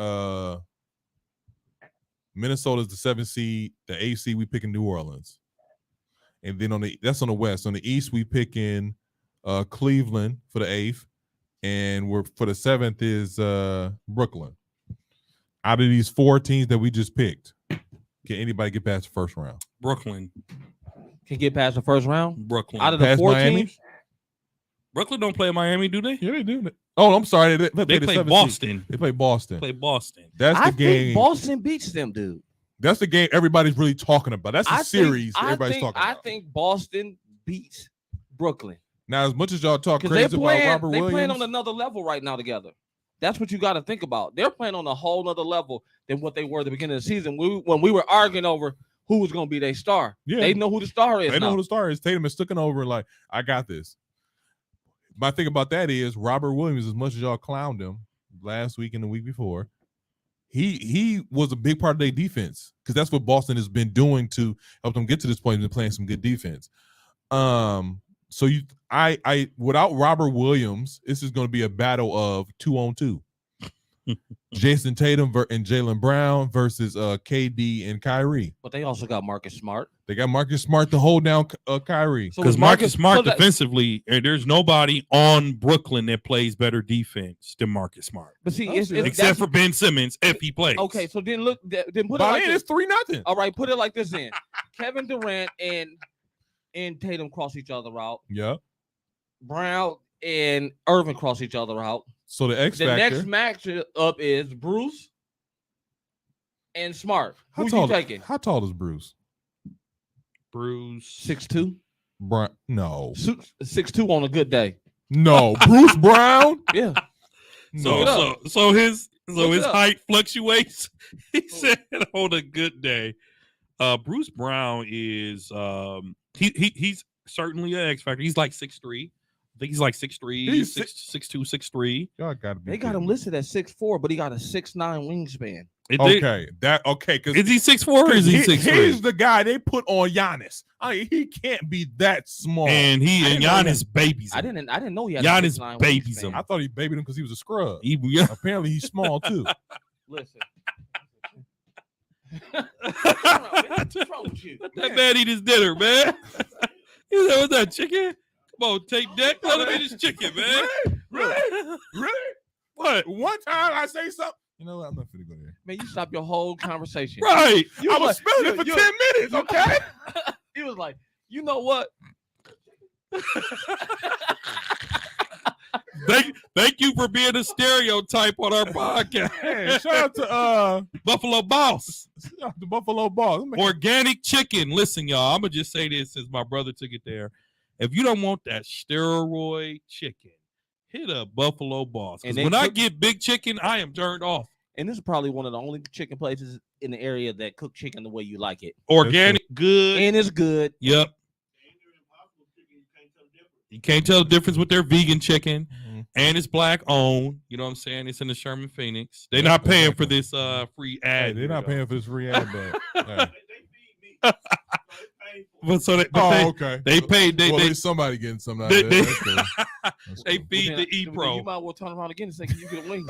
A: Minnesota's the 7th seed, the 8th seed, we picking New Orleans. And then that's on the West. On the East, we picking Cleveland for the 8th. And we're for the 7th is Brooklyn. Out of these 4 teams that we just picked, can anybody get past the first round?
B: Brooklyn
C: can get past the first round.
B: Brooklyn
C: out of the past 4 Miami? Teams.
B: Brooklyn don't play Miami, do they?
A: Yeah, they do. Oh, I'm sorry. They
B: play Boston.
A: They play Boston.
C: That's the game. Think Boston beats them, dude.
A: That's the game everybody's really talking about. That's the series everybody's talking about.
C: I think Boston beats Brooklyn.
A: Now, as much as y'all talk crazy about Robert Williams,
C: they're playing on another level right now together. That's what you got to think about. They're playing on a whole nother level than what they were at the beginning of the season. When we were arguing over who was going to be their star. Yeah. They know who the star is.
A: They know who the star is. Tatum is sticking over like, I got this. My thing about that is Robert Williams, as much as y'all clowned him last week and the week before, he was a big part of their defense because that's what Boston has been doing to help them get to this point and playing some good defense. So I without Robert Williams, this is going to be a battle of 2-on-2. Jason Tatum and Jaylen Brown versus KD and Kyrie.
C: But they also got Marcus Smart.
A: They got Marcus Smart to hold down Kyrie.
B: Because Marcus Smart defensively, there's nobody on Brooklyn that plays better defense than Marcus Smart.
C: But see,
B: except for Ben Simmons, if he plays.
C: Okay, so then put it like this.
A: It's 3-0.
C: All right, put it like this then. Kevin Durant and Tatum cross each other out.
A: Yeah.
C: Brown and Irvin cross each other out.
A: So the next
C: matchup is Bruce and Smart. Who you taking?
A: How tall is Bruce?
B: Bruce
C: 6'2".
A: Brown? No.
C: 6'2" on a good day.
A: No. Bruce Brown?
C: Yeah.
B: So his height fluctuates. He said on a good day. Bruce Brown is he's certainly an X factor. He's like 6'3". I think he's like 6'3", 6'2", 6'3".
A: Y'all gotta be.
C: They got him listed at 6'4", but he got a 6'9" wingspan.
A: Because
B: is he 6'4" or is he 6'3"?
A: He's the guy they put on Giannis. I mean, he can't be that small.
B: And Giannis babies him.
C: I didn't know he had
B: Giannis babies him.
A: I thought he babied him because he was a scrub.
B: Yeah.
A: Apparently, he's small too.
C: Listen. What's wrong with you?
B: Let that man eat his dinner, man. You know what's that, chicken? Come on, take that. Let him eat his chicken, man.
A: Really? What? One time I say something. You know what? I'm not finna go there.
C: Man, you stop your whole conversation.
B: Right.
A: I was spilling it for 10 minutes, okay?
C: He was like, you know what?
B: Thank you for being a stereotype on our podcast.
A: Hey, shout out to
B: Buffalo Boss.
A: The Buffalo Boss.
B: Organic chicken. Listen, y'all, I'm gonna just say this since my brother took it there. If you don't want that steroid chicken, hit a Buffalo Boss. Because when I get big chicken, I am turned off.
C: And this is probably one of the only chicken places in the area that cook chicken the way you like it.
B: Organic, good.
C: And it's good.
B: Yep. You can't tell the difference with their vegan chicken. And it's black owned. You know what I'm saying? It's in the Sherman Phoenix. They're not paying for this free ad.
A: Hey, they're not paying for this free ad, but hey.
B: But so
A: okay.
B: They paid. They
A: at least somebody getting something out of
B: they,
A: it. That's cool. That's
B: they
A: cool.
B: feed the E
C: You
B: Pro.
C: might well turn around again and say, "Can you get a wing?"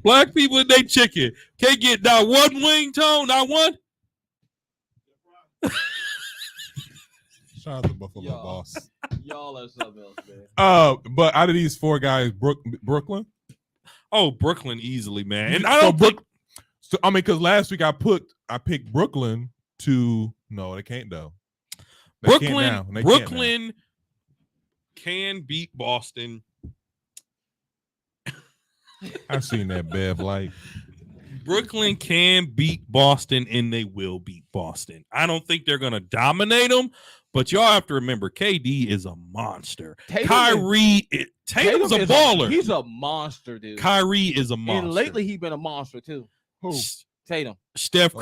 B: Black people and they chicken can't get not one wing, Tone, not one.
A: Shout out to Buffalo
C: Y'all.
A: Boss.
C: Y'all are something else, man.
A: But out of these 4 guys, Brooklyn.
B: Oh, Brooklyn easily, man. And I
A: So
B: don't think
A: So I mean, because last week I picked Brooklyn to no, they can't though. They can't now. They can't now.
B: Brooklyn can beat Boston.
A: I've seen that Bev Light.
B: Brooklyn can beat Boston, and they will beat Boston. I don't think they're gonna dominate them, but y'all have to remember KD is a monster. Tatum's a baller.
C: He's a monster, dude.
B: Kyrie is a monster.
C: And lately he's been a monster too.
A: Who?
C: Tatum.
B: Steph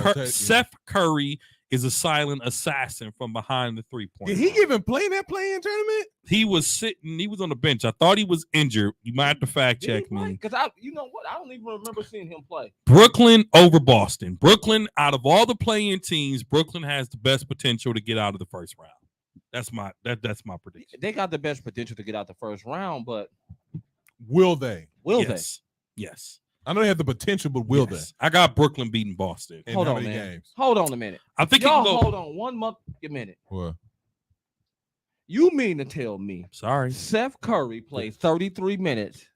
B: Curry is a silent assassin from behind the 3-point
A: Did
B: line.
A: he even play in that play-in tournament?
B: He was sitting. He was on the bench. I thought he was injured. You might have to fact check me.
C: Because you know what? I don't even remember seeing him play.
B: Brooklyn over Boston. Brooklyn, out of all the play-in teams, Brooklyn has the best potential to get out of the first round. That's my prediction.
C: They got the best potential to get out the first round, but
A: Will they?
B: Yes.
A: I know they have the potential, but will they?
B: I got Brooklyn beating Boston.
A: In
C: hold
A: how
C: on,
A: many
C: man.
A: games?
C: Hold on a minute.
B: I think
C: Y'all
B: it can go.
C: hold on a minute.
A: What?
C: You mean to tell me
B: Sorry.
C: Steph Curry played 33 minutes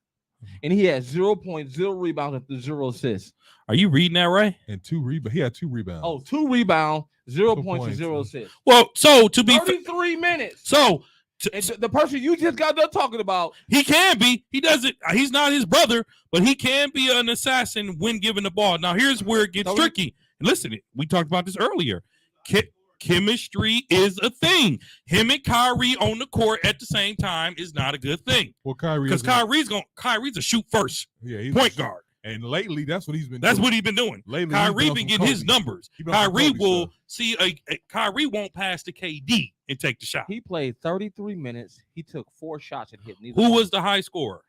C: and he had 0.0 rebounds and 0 assists?
B: Are you reading that right?
A: And 2 rebounds. He had 2 rebounds.
C: Oh, 2 rebounds, 0
A: 2
C: points, and
A: points,
C: 0
A: huh?
C: assists.
B: Well, so to be
C: 33 minutes.
B: so
C: And the person you just got done talking about,
B: he can be. He doesn't. He's not his brother, but he can be an assassin when given the ball. Now, here's where it gets tricky. Listen, we talked about this earlier. Chemistry is a thing. Him and Kyrie on the court at the same time is not a good thing.
A: Well, Kyrie,
B: because Kyrie's a shoot first
A: he's
B: point guard.
A: And lately, that's what he's been.
B: That's
A: doing.
B: what he's been doing.
A: Lately,
B: Kyrie been getting his numbers. Kyrie will see Kyrie won't pass to KD and take the shot.
C: he played 33 minutes. He took 4 shots and hit.
B: Who was the high scorer?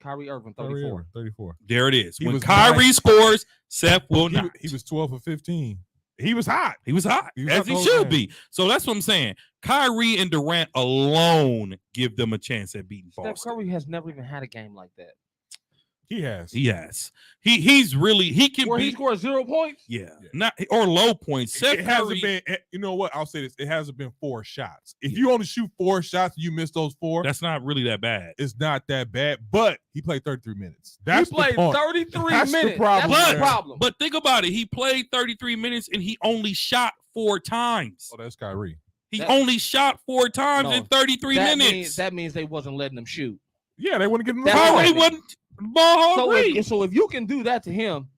C: Kyrie Irving, 34.
A: 34.
B: There it is.
A: He
B: When
A: was
B: Kyrie
A: nine.
B: scores, Seth will not.
A: He was 12 for 15. He was hot.
B: He was hot,
A: He was
B: as
A: hot
B: he
A: the whole
B: should
A: game.
B: be. So that's what I'm saying. Kyrie and Durant alone give them a chance at beating
C: Steph
B: Boston.
C: Curry has never even had a game like that.
A: He has.
B: He has. He's really he can
C: Where he
B: beat.
C: scored 0 points?
B: Yeah, not or low points. Seth
A: It hasn't
B: Curry.
A: been. You know what? I'll say this. It hasn't been 4 shots. If you only shoot 4 shots, and you miss those 4.
B: That's not really that bad.
A: It's not that bad. But he played 33 minutes. That's
C: He played
A: the point.
C: 33
A: That's the
C: minutes.
A: problem
C: That's
A: there.
C: the problem.
B: But think about it. He played 33 minutes and he only shot 4 times.
A: Oh, that's Kyrie.
B: He only shot 4 times
C: No,
B: in 33 minutes.
C: That means they wasn't letting him shoot.
A: Yeah, they want to get him the
C: That's
A: ball.
C: what
B: Kyrie
C: I mean.
B: wasn't ball hungry.
C: So if you can do that to him,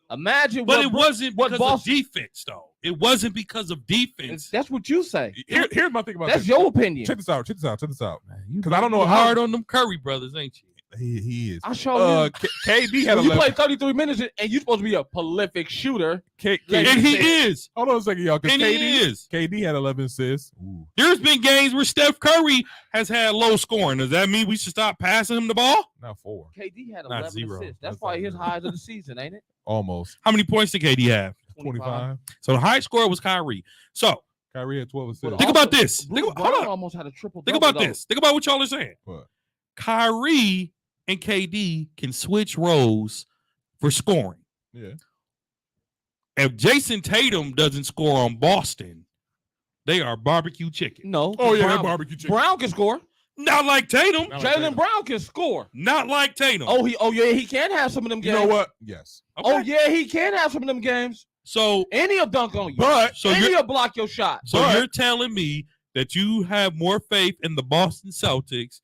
C: imagine
B: But
C: what
B: it wasn't
C: what
B: because
C: Boston-
B: of defense, though. It wasn't because of defense.
C: That's what you say.
A: Here's my thing about
C: That's
A: this.
C: your opinion.
A: Check this out. Check this out.
B: You
A: 'Cause I don't know
B: you
A: how-
B: hard on them Curry brothers, ain't you?
A: He is.
C: I show you.
A: KD had
C: When you
A: 11.
C: play 33 minutes and you're supposed to be a prolific shooter.
A: KD,
B: And he is.
A: Hold on a second, y'all. 'Cause
B: And he is.
A: KD had 11 assists. Ooh.
B: There's been games where Steph Curry has had low scoring. Does that mean we should stop passing him the ball?
A: Not 4.
C: KD had
B: Not
C: 11
B: zero.
C: assists. That's
A: That's
C: probably
A: not
C: his
A: zero.
C: highs of the season, ain't it?
A: Almost.
B: How many points did KD have?
A: 25.
B: So the high score was Kyrie. So
A: Kyrie had 12 assists.
B: think about this.
C: Bruce
B: Hold
C: Brown
B: on.
C: almost had a triple.
B: Think about this. Think about what y'all are saying.
A: What?
B: Kyrie and KD can switch roles for scoring.
A: Yeah.
B: If Jason Tatum doesn't score on Boston, they are barbecue chicken.
C: No.
A: Oh, yeah,
C: Brown,
A: that barbecue chicken.
C: Brown can score.
B: Not like Tatum.
A: Not like
C: Jalen
A: Tatum.
C: Brown can score.
B: Not like Tatum.
C: Oh, yeah, he can have some of them
A: You
C: games.
A: know what? Yes.
B: Okay.
C: Oh, yeah, he can have some of them games.
B: So
C: And he'll dunk on you.
A: But
B: So
C: and
B: you're
C: he'll block your shot.
B: you're telling me that you have more faith in the Boston Celtics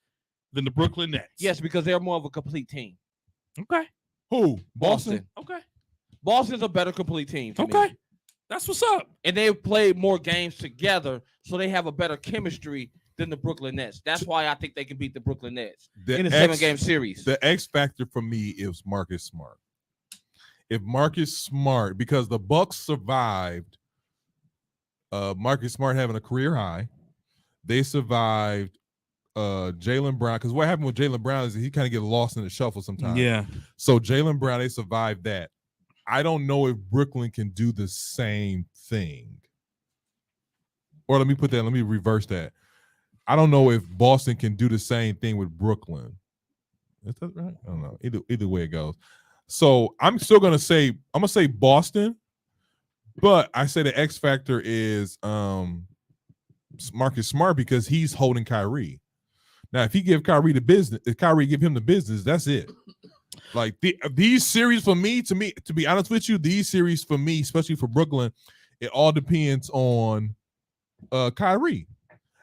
B: than the Brooklyn Nets?
C: Yes, because they're more of a complete team.
B: Okay.
A: who?
C: Boston.
B: Okay.
C: Boston's a better complete team. to me.
B: Okay. That's what's up.
C: And they've played more games together, so they have a better chemistry than the Brooklyn Nets. That's why I think they can beat the Brooklyn Nets in a 7-game series.
A: The X factor for me is Marcus Smart. If Marcus Smart, because the Bucks survived Marcus Smart having a career high. They survived Jaylen Brown, because what happened with Jaylen Brown is he kind of get lost in the shuffle sometimes.
B: Yeah.
A: So Jaylen Brown, they survived that. I don't know if Brooklyn can do the same thing. Or let me reverse that. I don't know if Boston can do the same thing with Brooklyn. Is that right? I don't know. Either way it goes. So I'm still gonna say Boston, but I say the X factor is Marcus Smart because he's holding Kyrie. Now, if he give Kyrie the business, if Kyrie give him the business, that's it. Like these series for me, to be honest with you, these series for me, especially for Brooklyn, it all depends on Kyrie.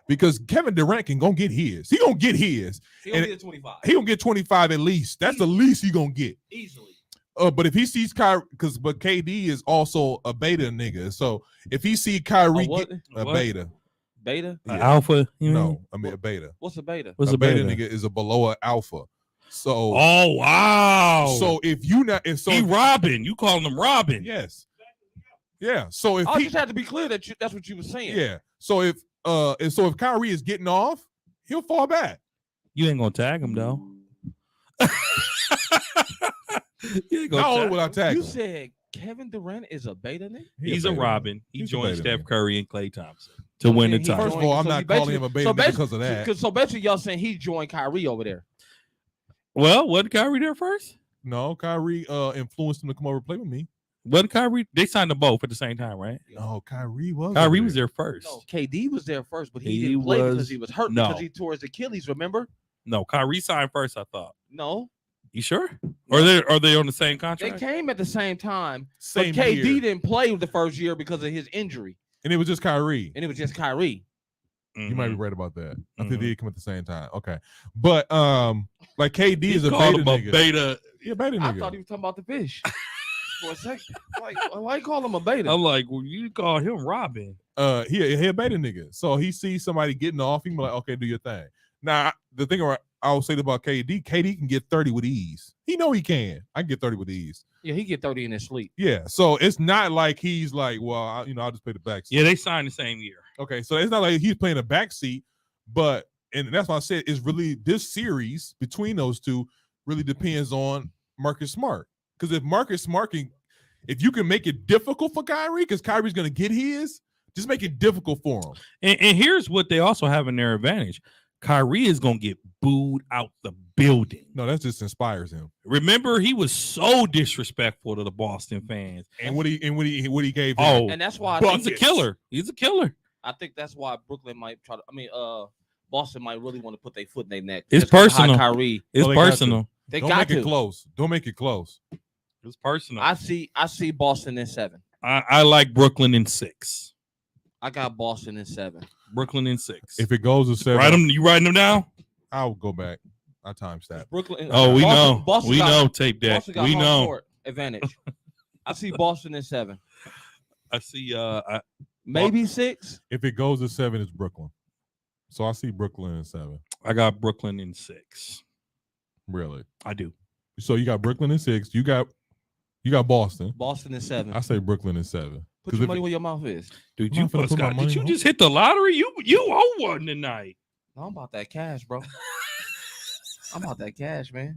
A: Because Kevin Durant can go get his. He gonna get his.
C: He gonna get 25.
A: He gonna get 25 at least. That's the least he gonna get.
C: Easily.
A: But if he sees Kyrie, but KD is also a beta nigga. So if he see Kyrie get a beta.
C: Beta?
B: Alpha?
A: No, I mean a beta.
C: What's a beta?
B: What's
A: a
B: a
A: beta
B: beta?
A: nigga is a below an alpha. So
B: oh wow.
A: So if you not if so
B: he Robin, you calling him Robin.
A: Yes. Yeah. So if
C: I
A: he
C: just had to be clear that that's what you were saying.
A: Yeah. So if Kyrie is getting off, he'll fall back.
B: You ain't gonna tag him though. You ain't gonna
A: Not only
B: tag
A: will I tag
C: You
A: him.
C: said Kevin Durant is a beta nigga?
B: He's a
A: beta
B: Robin.
A: nigga.
B: He
A: He's a
B: joined
A: beta
B: Steph
A: nigga.
B: Curry and Klay Thompson to win the
C: He
B: title.
A: First of all, I'm
C: so
A: not
C: he
A: calling
C: basically-
A: him a beta nigga because of that.
C: So basically, y'all saying he joined Kyrie over there.
B: Well, wasn't Kyrie there first?
A: No, Kyrie influenced him to come over and play with me.
B: Wasn't Kyrie? They signed them both at the same time, right?
A: No, Kyrie was.
B: Kyrie
A: over
B: was there first.
C: No, KD was there first, but he
B: He
C: didn't play
B: was-
C: because he was hurt
B: no.
C: because he tore his Achilles. Remember?
B: No, Kyrie signed first. I thought.
C: No,
B: You sure? Or are they on the same
C: they
B: contract?
C: came at the same time.
A: Same
C: but KD
A: year.
C: didn't play the first year because of his injury,
A: And it was just Kyrie.
C: and it was just Kyrie.
A: You might be right about that. I think
B: Mhm.
A: they did come at the same time. Okay. But like KD
B: He
A: is a
B: called
A: beta
B: him a
A: nigga.
B: beta.
A: Yeah, beta
C: I
A: nigga.
C: thought he was talking about the fish for a second. Like, why you call him a beta?
B: I'm like, well, you call him Robin.
A: He a beta nigga. So he sees somebody getting off, he can be like, okay, do your thing. Now, the thing I'll say about KD can get 30 with ease. He know he can. I can get 30 with ease.
C: Yeah, he get 30 in his sleep.
A: Yeah. So it's not like he's like, well, I'll just play the back seat.
B: Yeah, they signed the same year.
A: Okay. So it's not like he's playing a back seat, but and that's why I said it's really this series between those two really depends on Marcus Smart. Because if Marcus Smart if you can make it difficult for Kyrie, because Kyrie's gonna get his, just make it difficult for him.
B: And here's what they also have in their advantage. Kyrie is gonna get booed out the building.
A: No, that just inspires him.
B: Remember, he was so disrespectful to the Boston fans.
A: And what he gave him.
B: Oh,
C: And that's why
B: he's a killer. He's a killer.
C: I think that's why Brooklyn might try to. Boston might really want to put their foot in their neck.
B: It's
C: Just 'cause of how
B: personal.
C: Kyrie,
B: It's
A: Oh, they got to.
B: personal.
C: they
A: Don't
C: got
A: make
C: to.
A: it close. Don't make it close.
B: It's personal.
C: I see Boston in 7.
B: I like Brooklyn in 6.
C: I got Boston in 7.
B: Brooklyn in 6.
A: If it goes to 7,
B: Write them. You writing them down?
A: I'll go back. I timestamp.
C: Brooklyn.
B: Oh, we know.
C: Boston
B: We
C: got-
B: know. Tape deck.
C: Boston got
B: We
C: home
B: know.
C: court advantage. I see Boston in 7,
B: I see.
C: maybe 6.
A: If it goes to 7, it's Brooklyn. So I see Brooklyn in 7.
B: I got Brooklyn in 6.
A: Really?
B: I do.
A: So you got Brooklyn in 6. You got Boston.
C: Boston in 7.
A: I say Brooklyn in 7.
C: Put
A: 'Cause
C: your
A: if
C: money
A: it-
C: where your mouth is.
B: Dude,
A: I'm
B: you
A: not finna
B: must
A: put my
B: got.
A: money
B: Did you
A: on-
B: just hit the lottery? You owe one tonight.
C: No, I'm about that cash, bro. I'm about that cash, man.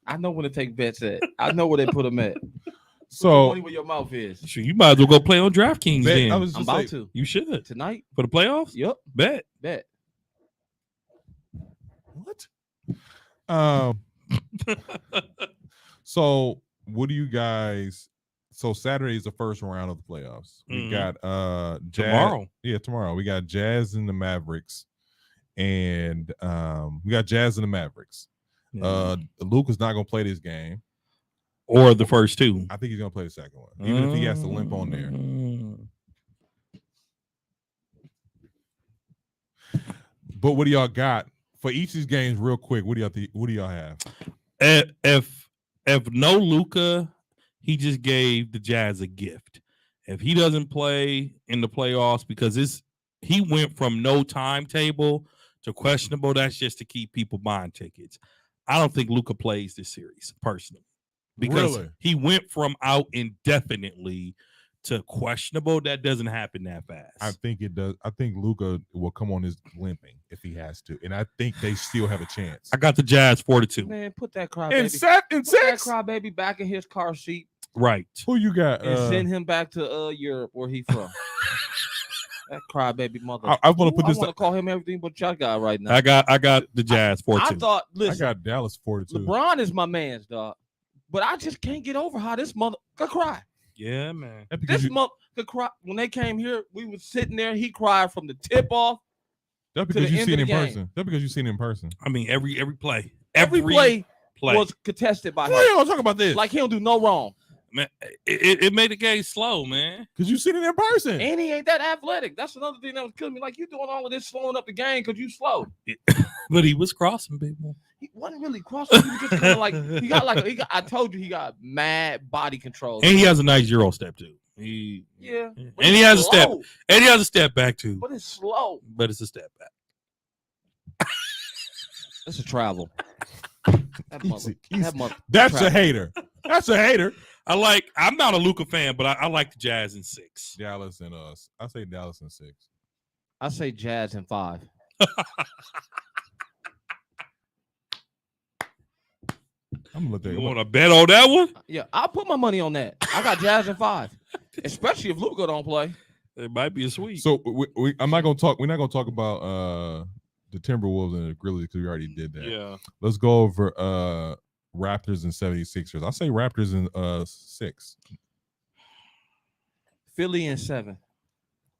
C: I know where to take bets at. I know where they put them at. Put your
A: So
C: money where your mouth is.
B: Sure, you might as well go play on DraftKings
A: bet,
B: then.
A: I was
C: I'm
A: just
C: about
A: like,
C: to
B: You should
C: tonight.
B: for the playoffs.
C: Yep,
B: Bet.
C: bet.
A: what? So what do you guys? So Saturday is the first round of the playoffs. We
B: Mhm.
A: got Jazz.
B: Tomorrow.
A: Yeah, tomorrow. We got Jazz and the Mavericks. And we got Jazz and the Mavericks. Luke is not gonna play this game.
B: Or the first two.
A: I think he's gonna play the second one, even if he has to limp on there.
B: Mm.
A: But what do y'all got for each of these games? Real quick, what do y'all have?
B: If no Luka, he just gave the Jazz a gift. If he doesn't play in the playoffs because he went from no timetable to questionable, that's just to keep people buying tickets. I don't think Luka plays this series personally because
A: Really?
B: he went from out indefinitely to questionable, that doesn't happen that fast.
A: I think it does. I think Luka will come on his limping if he has to, and I think they still have a chance.
B: I got the Jazz 4-2.
C: Man, put that crybaby.
A: In
C: Put that
A: six.
C: crybaby back in his car seat
B: Right.
A: Who you got?
C: and send him back to Europe where he from. That crybaby mother.
A: I want to put
C: I
A: this.
C: want to call him everything but y'all got right now.
B: I got the Jazz 4-2.
C: I thought,
A: I
C: listen,
A: got Dallas 4-2.
C: LeBron is my man's dog, but I just can't get over how this mother could cry.
B: Yeah, man.
A: That's because
C: This mother could cry. When they came here, we was sitting there. He cried from the tip off.
A: that's
C: to
A: because
C: the
A: you
C: end
A: seen
C: of
A: in
C: the game.
A: person. That's because you seen in person.
B: I mean, every play.
C: Every play
B: play.
C: was contested by
A: Why
C: him.
A: you don't talk about this?
C: Like he don't do no wrong,
B: Man, it made the game slow, man.
A: Because you seen it in person.
C: and he ain't that athletic. That's another thing that was killing me. Like you doing all of this slowing up the game because you slow.
B: But he was crossing people.
C: He wasn't really crossing. He was just kind of like he got like I told you he got mad body control.
B: And he has a nice Euro step too. Yeah.
C: but
B: And
C: it's
B: he has a step.
C: slow,
B: And he has a step back too.
C: but it's slow.
B: But it's a step back.
C: It's a travel. That mother.
A: Easy.
C: That mother.
A: That's
C: travel.
A: a hater. That's a hater.
B: I'm not a Luka fan, but I like the Jazz in 6.
A: Dallas and us. I say Dallas in 6.
C: I say Jazz in 5.
A: I'm gonna look at
B: You want to bet on that one?
C: Yeah, I'll put my money on that. I got Jazz in 5, especially if Luka don't play.
B: It might be a sweep.
A: So I'm not gonna talk. We're not gonna talk about the Timberwolves and the Grizzlies because we already did that.
B: yeah.
A: Let's go over Raptors and 76ers. I'll say Raptors in 6.
C: Philly in 7.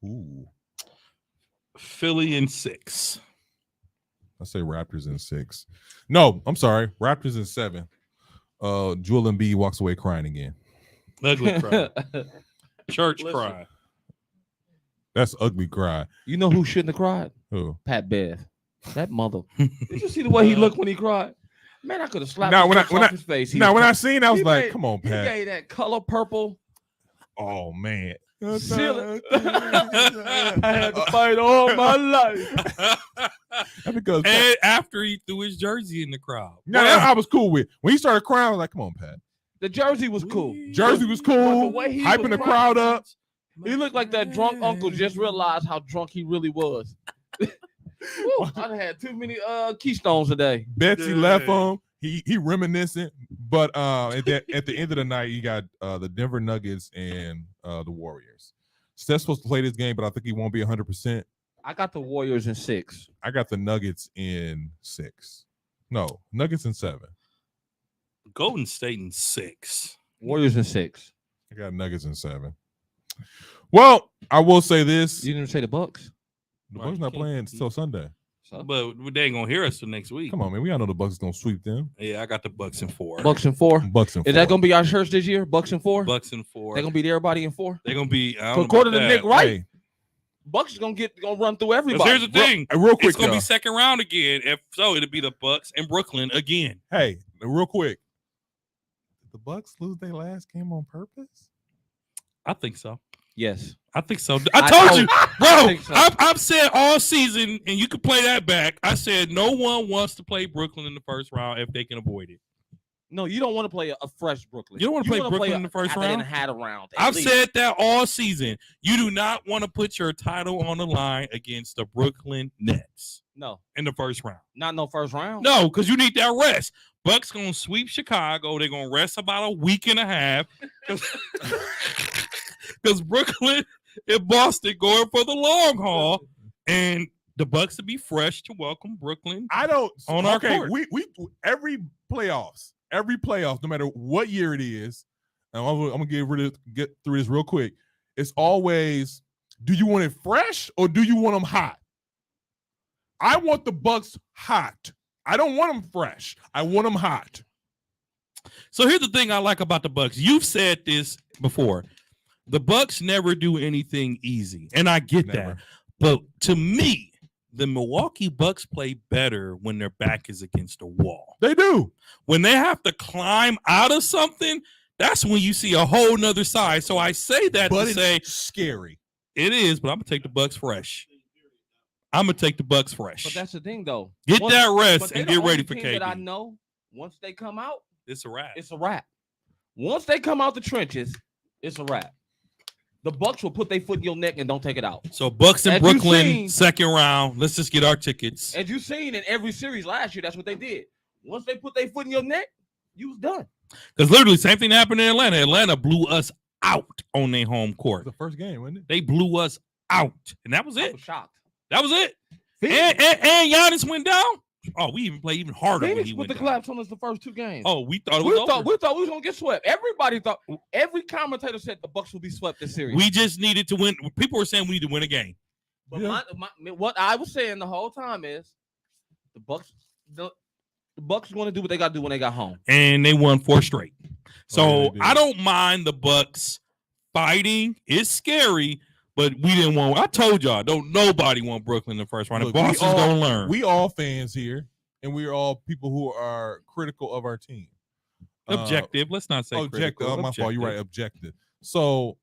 A: Ooh.
B: Philly in 6.
A: I say Raptors in 6. No, I'm sorry. Raptors in 7. Joel Embiid walks away crying again.
B: Ugly cry. Church
C: Listen.
B: cry.
A: That's ugly cry.
C: You know who shouldn't have cried?
A: Who?
C: Pat Bev. That mother. Did you see the way he looked when he cried? Man, I could have slapped
A: Now,
C: his
A: when I-
C: face
A: when
C: off
A: I-
C: his face.
A: Now, when I seen, I was
C: he
A: like,
C: made-
A: "Come on,
C: he
A: Pat."
C: gave that color purple.
A: Oh man.
C: Ceiling. I had to fight all my life.
A: That's because
B: And after he threw his jersey in the crowd.
A: no, that I was cool with. When he started crying, I was like, "Come on, Pat."
C: The jersey was cool.
A: Jersey was
C: But
A: cool,
C: the way he
A: hyping
C: was
A: the
C: crying,
A: crowd up.
C: He looked like that drunk uncle just realized how drunk he really was. Woo, I done had too many keystones today.
A: Betsy left him. He reminiscent, but at the end of the night, you got the Denver Nuggets and the Warriors. Steph's supposed to play this game, but I think he won't be 100%.
C: I got the Warriors in 6.
A: I got the Nuggets in 6. No, Nuggets in 7.
B: Golden State in 6.
C: Warriors in 6.
A: I got Nuggets in 7. Well, I will say this:
C: You didn't say the Bucks.
A: the Bucks not playing till Sunday.
C: So
B: But they ain't gonna hear us till next week.
A: Come on, man. We all know the Bucks is gonna sweep them.
B: Yeah, I got the Bucks in 4.
C: Bucks in 4.
A: Bucks and
C: Is
A: 4.
C: that gonna be our church this year? Bucks in 4.
B: Bucks in 4.
C: They're gonna beat everybody in 4.
B: They're gonna be. I don't
C: So
B: know
C: according
B: about
C: to
B: that.
C: Nick Wright,
A: Hey,
C: Bucks is gonna run through
B: 'Cause
C: everybody.
B: here's the thing.
A: real quick,
B: It's gonna
A: though.
B: be second round again. If so, it'll be the Bucks and Brooklyn again.
A: Hey, real quick. Did the Bucks lose their last game on purpose?
B: I think so.
C: Yes.
B: I think so. I told you,
C: I
B: bro.
C: think so.
B: I've said all season, and you can play that back. I said no one wants to play Brooklyn in the first round if they can avoid it.
C: No, you don't want to play a fresh Brooklyn.
B: You don't wanna play
C: wanna
B: Brooklyn
C: a-
B: in the first
C: after they done
B: round?
C: had a round. at
B: I've
C: least.
B: said that all season. You do not want to put your title on the line against the Brooklyn Nets
C: no,
B: in the first round.
C: not no first round.
B: No, because you need that rest. Bucks gonna sweep Chicago. They're gonna rest about a week and a half because Brooklyn and Boston going for the long haul, and the Bucks will be fresh to welcome Brooklyn.
A: I don't.
B: On our
A: okay,
B: court.
A: we every playoff, no matter what year it is, and I'm gonna get through this real quick. It's always, do you want it fresh or do you want them hot? I want the Bucks hot. I don't want them fresh. I want them hot.
B: So here's the thing I like about the Bucks. You've said this before. The Bucks never do anything easy, and I get
A: Never.
B: that. But to me, the Milwaukee Bucks play better when their back is against a wall.
A: They do.
B: When they have to climb out of something, that's when you see a whole nother side. So I say that
A: But
B: to
A: it's
B: say
A: scary.
B: it is, but I'm gonna take the Bucks fresh. I'm gonna take the Bucks fresh.
C: But that's the thing, though.
B: Get
C: Once-
B: that
C: but
B: rest
C: they
B: and
C: the
B: get ready
C: only
B: for
C: team that I
B: KD.
C: know, once they come out,
B: It's a wrap.
C: it's a wrap. Once they come out the trenches, it's a wrap. the Bucks will put their foot in your neck and don't take it out.
B: So Bucks in
C: As you
B: Brooklyn,
C: seen-
B: second round. Let's just get our tickets.
C: As you seen in every series last year, that's what they did. Once they put their foot in your neck, you was done.
B: Because literally, same thing happened in Atlanta. Atlanta blew us out on their home court.
A: The first game, wasn't it?
B: They blew us out, and that was
C: I
B: it.
C: was shocked.
B: That was it.
C: Phoenix,
B: And Giannis went down. Oh, we even played even harder when
C: Phoenix
B: he
C: put
B: went
C: the
B: down.
C: collapse on us the first 2 games.
B: Oh, we thought it
C: we
B: was
C: thought
B: over.
C: we thought we was gonna get swept. Everybody thought. Every commentator said the Bucks will be swept this series.
B: We just needed to win. People were saying we need to win a game.
C: But
A: Yeah.
C: what I was saying the whole time is the Bucks are going to do what they got to do when they got home.
B: And they won 4 straight. So
A: Oh, yeah, they did.
B: I don't mind the Bucks fighting. It's scary, but we didn't want. I told y'all, don't nobody want Brooklyn in the first round.
A: Look,
B: The Boston's gonna learn.
A: We all fans here, and we are all people who are critical of our team.
B: Objective. Let's not say
A: Objective.
B: critical.
A: Oh, my fault. You're right.
B: Objective.
A: Objective. So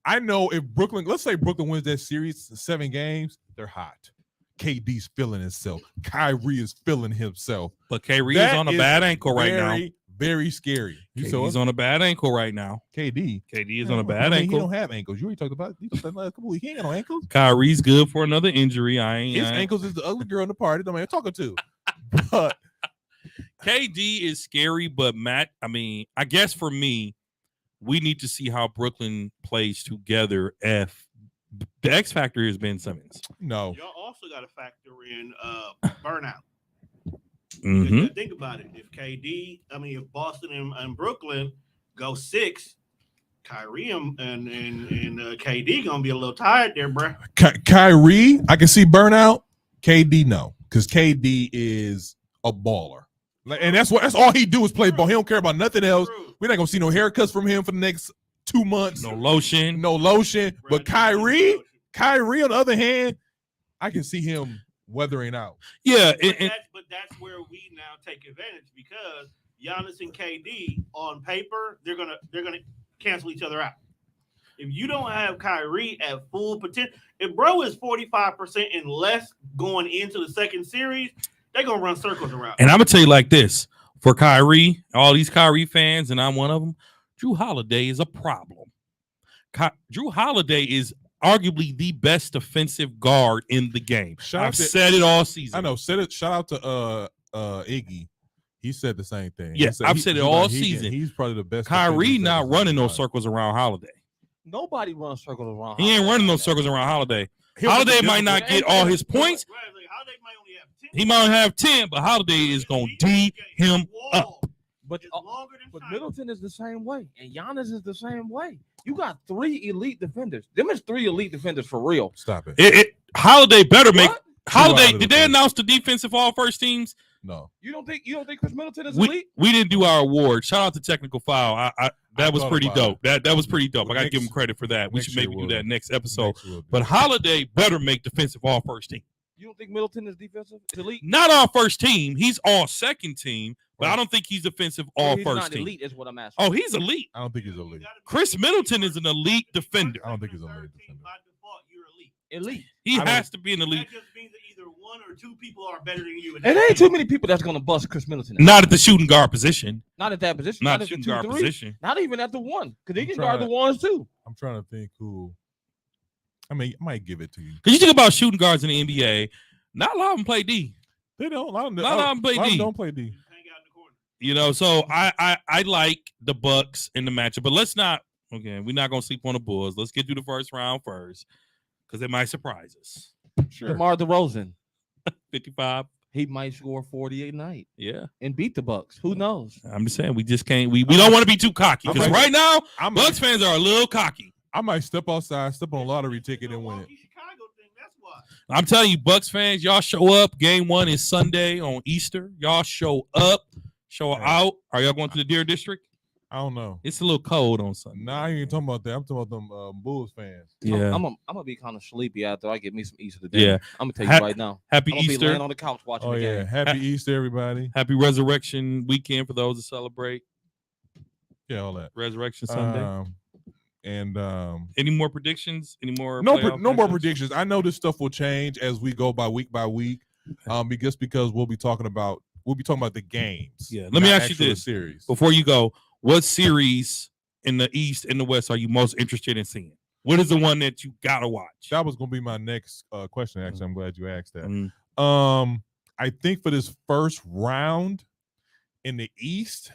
A: I know if Brooklyn, let's say Brooklyn wins that series, 7 games, they're hot. KD's feeling himself. Kyrie is feeling himself.
B: But Kyrie is
A: That
B: on a
A: is
B: bad ankle right now.
A: Very, very scary. You saw
B: He's
A: it?
B: on a bad ankle right now.
A: KD.
B: KD is on a
A: I
B: bad
A: mean,
B: ankle.
A: He don't have ankles. You already talked about it. You talked about it last couple weeks. He ain't got no ankles.
B: Kyrie's good for another injury.
A: His ankles is the ugly girl in the party. Don't matter talking to. But
B: KD is scary, but Matt, I mean, I guess for me, we need to see how Brooklyn plays together. If the X factor is Ben Simmons.
A: no.
D: Y'all also got to factor in burnout.
B: Mhm.
D: Because think about it. If Boston and Brooklyn go 6, Kyrie and KD gonna be a little tired there, bro.
A: Kyrie, I can see burnout. KD, no, because KD is a baller, and that's all he do is play ball. He don't care about nothing else.
D: True.
A: We're not gonna see no haircuts from him for the next 2 months.
B: No lotion.
A: No lotion.
D: Bro,
A: But Kyrie, on the other hand, I can see him weathering out.
B: Yeah.
D: But that's where we now take advantage because Giannis and KD on paper they're gonna cancel each other out. If you don't have Kyrie at full potential, if bro is 45% and less going into the second series, they're gonna run circles around.
B: And I'm gonna tell you like this: for Kyrie, all these Kyrie fans, and I'm one of them. Drew Holiday is a problem. Drew Holiday is arguably the best defensive guard in the game. I've said it all season.
A: I know. Shout out to Iggy. He said the same thing.
B: Yeah, I've said it all
A: he
B: season.
A: He's probably the best.
B: Kyrie
A: defensive
B: not
A: defensive
B: running no
A: guard.
B: circles around Holiday.
C: Nobody runs circles around.
B: He ain't running no
C: like that.
B: circles around Holiday.
A: He'll
B: Holiday
A: be
B: might not
A: difficult.
B: get all his points.
D: Right, like, Holiday might only have 10.
B: He might have 10, but Holiday is gonna D him up.
C: But,
D: It's longer than
C: but
D: time.
C: Middleton is the same way, and Giannis is the same way. You got 3 elite defenders. Them is 3 elite defenders for real.
A: Stop it.
B: Holiday better make
C: What?
B: Holiday.
A: out of
B: Did
A: the
B: they
A: thing.
B: announce the defensive all first teams?
A: No.
C: You don't think Chris Middleton is
B: We,
C: elite?
B: we didn't do our award. Shout out to Technical File. That
A: I
B: was
A: thought
B: pretty
A: about
B: dope. That was pretty dope.
A: Well,
B: I gotta give him
A: next-
B: credit for that. We
A: next
B: should
A: year
B: maybe do
A: we'll
B: that next episode.
A: Next we'll do
B: But
A: it.
B: Holiday better make defensive all first team.
C: You don't think Middleton is defensive? Is elite?
B: Not all first team. He's all second team, but I don't think he's defensive all
C: Or he's
B: first
C: not
B: team.
C: elite is what I'm asking.
B: Oh, he's elite.
A: I don't think he's elite.
B: Chris Middleton is an elite defender.
A: I don't think he's an elite defender.
D: By default, you're elite.
C: Elite.
B: He
A: I
B: has to be an elite.
D: That just means that either 1 or 2 people are better than you.
C: And there ain't too many people that's gonna bust Chris Middleton.
B: Not at the shooting guard position.
C: Not at that position.
B: Not
C: Not
B: at the
C: at the
B: shooting
C: 2,
B: guard
C: 3.
B: position.
C: Not even at the 1, because he
A: I'm
C: can guard the
A: trying-
C: ones too.
A: I'm trying to think who. I mean, I might give it to you.
B: Because you think about shooting guards in the NBA, not a lot of them play D.
A: They don't. A lot of them,
B: Not a lot of them play
A: a lot of them
B: D.
A: don't play D.
D: Hang out in the corner.
B: You know, so I like the Bucks in the matchup, but let's not. Okay, we're not gonna sleep on the Bulls. Let's get through the first round first, because they might surprise us.
A: Sure.
C: DeMar DeRozan,
B: 55.
C: he might score 48 night
B: Yeah,
C: and beat the Bucks. Who knows?
B: I'm just saying we just can't. We don't want to be too cocky because
A: I'm-
B: right now
A: I
B: Bucks fans are a little cocky.
A: might step outside, step on a lottery ticket, and win it.
D: Milwaukee, Chicago thing, that's why.
B: I'm telling you, Bucks fans, y'all show up. Game 1 is Sunday on Easter. Y'all show up, show
A: Hey.
B: out. Are y'all going to the Deer District?
A: I don't know.
B: It's a little cold on Sunday.
A: Nah, I ain't even talking about that. I'm talking about them Bulls fans.
B: Yeah.
C: I'm gonna be kind of sleepy after I get me some Easter today.
B: Yeah.
C: I'm gonna tell
B: Ha-
C: you right now.
B: Happy
C: I'm gonna be
B: Easter.
C: laying on the couch watching
A: Oh
C: the
A: yeah,
C: game.
A: happy Easter, everybody.
B: Happy Resurrection Weekend for those that celebrate
A: Yeah, all that.
B: Resurrection Sunday. Any more predictions? Any more?
A: No
B: playoff
A: more
B: matchups?
A: predictions. I know this stuff will change as we go by week. Because we'll be talking about the games.
B: Yeah, let me
A: not
B: ask you
A: actual
B: this.
A: series.
B: Before you go, what series in the East and the West are you most interested in seeing? What is the one that you gotta watch?
A: That was gonna be my next question. Actually, I'm glad you asked that.
B: Mm.
A: I think for this first round in the East,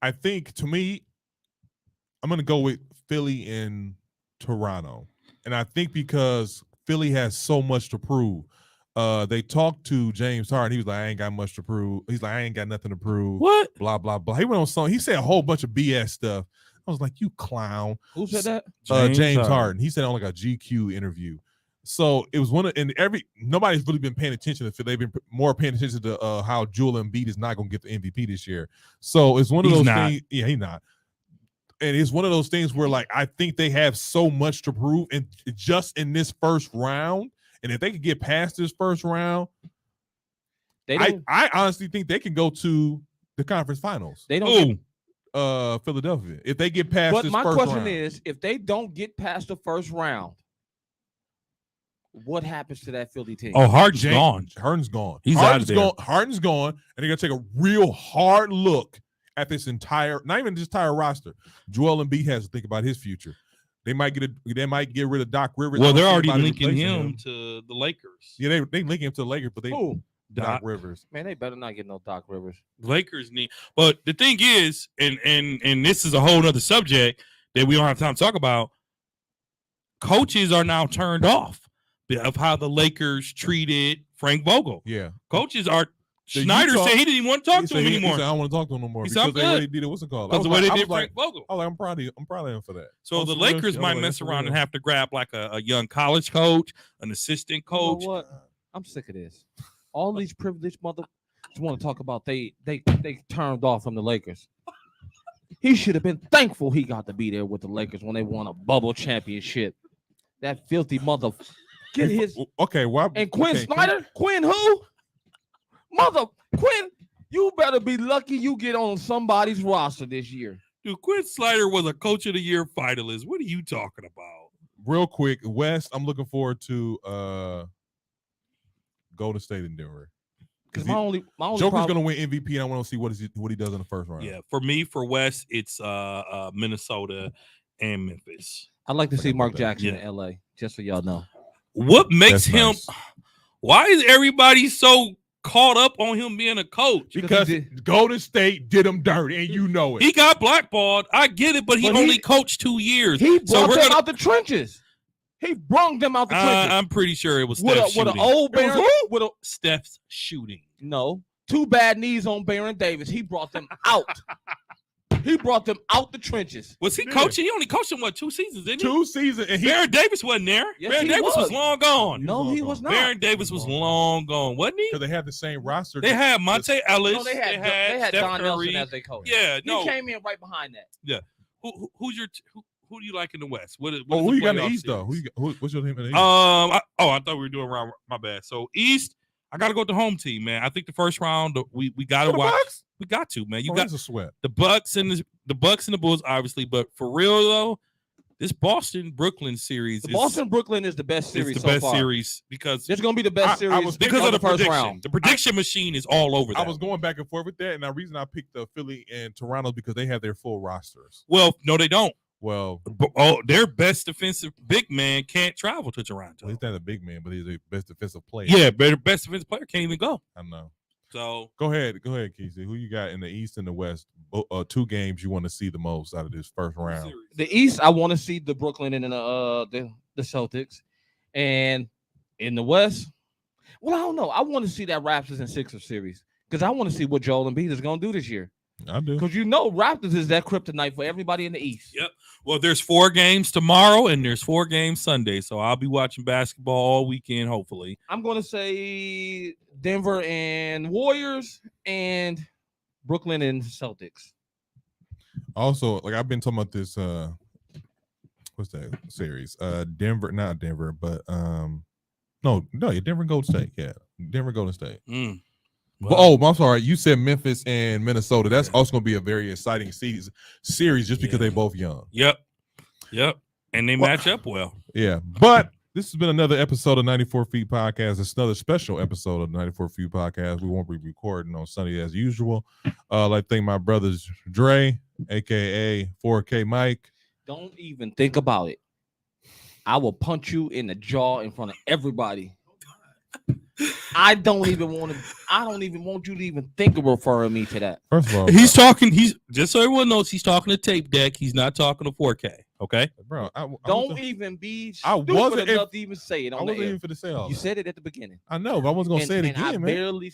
A: I think to me, I'm gonna go with Philly and Toronto, and I think because Philly has so much to prove. They talked to James Harden. He was like, I ain't got much to prove. He's like, I ain't got nothing to prove.
B: What?
A: Blah, blah, blah. He went on song. He said a whole bunch of BS stuff. I was like, you clown.
C: Who said that?
A: James Harden. He said it on like a GQ interview. So it was nobody's really been paying attention to Philly. They've been more paying attention to how Joel Embiid is not going to get the MVP this year. So it's one of those things. Yeah, he's not. And it's one of those things where like, I think they have so much to prove and just in this first round. And if they could get past this first round, I honestly think they can go to the conference finals.
C: They don't.
A: Philadelphia. If they get past
C: But
A: this
C: my
A: first
C: question
A: round.
C: is, if they don't get past the first round, what happens to that Philly team?
B: Oh, Harden's gone.
A: Harden's gone.
B: He's out of there.
A: Harden's gone, and they're gonna take a real hard look at this entire, not even this entire roster. Joel Embiid has to think about his future. They might get rid of Doc Rivers.
B: Well, they're already linking him to the Lakers.
A: Yeah, they linking him to the Lakers, but Doc Rivers.
C: Man, they better not get no Doc Rivers.
B: Lakers need, but the thing is, and this is a whole other subject that we don't have time to talk about. Coaches are now turned off of how the Lakers treated Frank Vogel.
A: Yeah,
B: coaches are. Schneider said he didn't even want to talk to him anymore.
A: He said, I don't want to talk to him no more.
B: He said,
A: because they did it. What's it called?
B: Because the way they did Frank Vogel.
A: I'm proud of him for that.
B: So the Lakers might mess around and have to grab like a young college coach, an assistant coach.
C: You know what? I'm sick of this. All these privileged mother want to talk about they turned off from the Lakers. He should have been thankful he got to be there with the Lakers when they won a bubble championship. That filthy mother. Get his
A: okay. Why?
C: And Quinn Snyder? Quinn who? Mother Quinn, you better be lucky you get on somebody's roster this year.
B: Dude, Quinn Snyder was a Coach of the Year finalist. What are you talking about?
A: Real quick, West, I'm looking forward to Golden State in Denver.
C: Because my only
A: Joker's gonna win MVP, and I want to see what he does in the first round.
B: Yeah, for me, for West, it's Minnesota and Memphis.
C: I'd like to see Mark Jackson in LA, just so y'all know.
B: What makes him
A: nice.
B: Why is everybody so caught up on him being a coach?
A: Because Golden State did him dirty, and you know it.
B: He got blackballed. I get it, but he only coached 2 years.
C: He brought them out the trenches. He brung them out the trenches.
B: I'm pretty sure it was Steph's shooting.
C: With an old Baron,
B: Steph's shooting.
C: No, 2 bad knees on Baron Davis. He brought them out. He brought them out the trenches.
B: Was he coaching? He only coached him 2 seasons, didn't he?
A: 2 seasons. And
B: Baron Davis wasn't there.
C: Yes,
B: Baron Davis was long gone.
C: No, he was not.
B: Baron Davis was long gone, wasn't he?
A: Because they had the same roster.
B: They had Monte Ellis.
C: No, they had
B: Steph
C: Don
B: Curry.
C: Nelson as their coach.
B: Yeah,
C: He came in right behind that.
B: Yeah. Who do you like in the West? Who
A: you got in the East though? What's your team in the East?
B: I thought we were doing around. My bad. So East, I got to go with the home team, man. I think the first round we got to watch.
A: Bucks?
B: We got to, man. You
A: got a sweat.
B: The Bucks and the Bulls, obviously, but for real though, this Boston-Brooklyn series.
C: Boston-Brooklyn is the best series.
B: It's the best series because
C: it's going to be the best series
B: because of the
C: first
B: prediction.
C: round.
B: The prediction machine is all over.
A: I was going back and forth with that, and the reason I picked Philly and Toronto because they have their full rosters.
B: Well, no, they don't.
A: Well,
B: their best defensive big man can't travel to Toronto.
A: Well, he's not a big man, but he's a best defensive player.
B: Yeah, but their best defensive player can't even go.
A: I know.
B: So
A: go ahead, Keezy. Who you got in the East and the West? 2 games you want to see the most out of this first round?
C: The East, I want to see the Brooklyn and the Celtics, and in the West, well, I don't know. I want to see that Raptors and Sixers series because I want to see what Joel Embiid is going to do this year.
A: I do.
C: Because Raptors is that kryptonite for everybody in the East.
B: Yep. Well, there's 4 games tomorrow and there's 4 games Sunday. So I'll be watching basketball all weekend, hopefully.
C: I'm going to say Denver and Warriors and Brooklyn and Celtics.
A: Also, like I've been talking about this, what's that series? Denver, not Denver, but Denver Golden State. Yeah, Denver Golden State. Well, I'm sorry. You said Memphis and Minnesota. That's also going to be a very exciting series just because they're both young.
B: Yep. And they match up well.
A: Yeah. But This has been another episode of 94 Feet Podcast. It's another special episode of 94 Feet Podcast. We won't be recording on Sunday as usual. I'd like to thank my brothers Dre, aka 4K Mike.
C: Don't even think about it. I will punch you in the jaw in front of everybody. I don't even want you to even think of referring me to that.
A: First of all,
B: He's talking. He's just so everyone knows he's talking to tape deck. He's not talking to 4K. Okay,
A: bro.
C: Don't even be
A: I
C: stupid
A: wasn't
C: enough to even say it
A: I
C: on the
A: wasn't
C: air.
A: even for the say all
C: You
A: that.
C: said it at the beginning.
A: I know, but I wasn't gonna say it
C: and I
A: again, man.
C: barely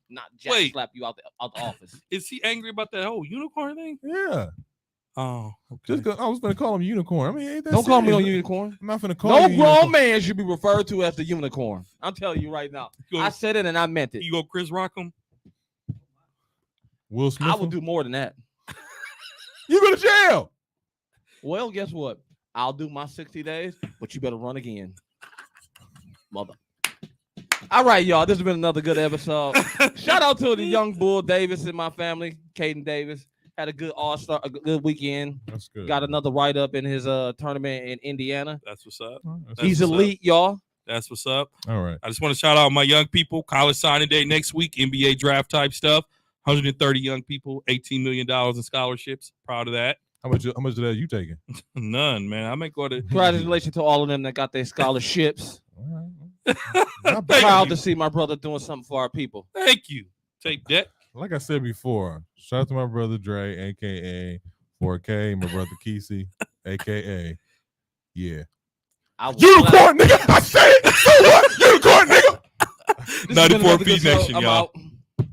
C: not jack
B: Wait.
C: slap you out the office.
B: is he angry about that whole unicorn thing?
A: Yeah,
B: Oh, okay.
A: just 'cause I was gonna call him unicorn. I mean, ain't that
C: Don't call me
A: serious?
C: on unicorn.
A: I'm not gonna call
C: No
A: you
C: grown
A: unicorn.
C: man should be referred to as the unicorn. I'm telling you right now.
B: You
C: I
B: go,
C: said it and I meant it.
B: you go Chris Rock him.
A: Will Smith.
C: I will do more than that.
A: You go to jail.
C: Well, guess what? I'll do my 60 days, but you better run again. Mother. All right, y'all. This has been another good episode. Shout out to the young Bull Davis in my family, Caden Davis. Had a good all-star, a good weekend.
A: That's good.
C: Got another write-up in his tournament in Indiana.
B: That's what's up.
A: That's
C: He's
B: what's up.
C: elite, y'all.
B: That's what's up.
A: all right.
B: I just want to shout out my young people. College signing day next week. NBA draft type stuff. 130 young people. $18 million in scholarships. Proud of that.
A: How much of that you taking?
B: None, man. I may go to.
C: Congratulations to all of them that got their scholarships.
A: All right. Not bad.
B: Thank
C: Proud
B: you.
C: to see my brother doing something for our people.
B: Thank you. Tape deck.
A: Like I said before, shout out to my brother Dre, aka 4K, my brother Kesey, aka yeah.
C: I will
A: Unicorn, nigga. I said it. So what? Unicorn, nigga.
C: This has been
B: 94
C: another good
B: feet
C: show.
B: next,
C: I'm
B: y'all.
C: out.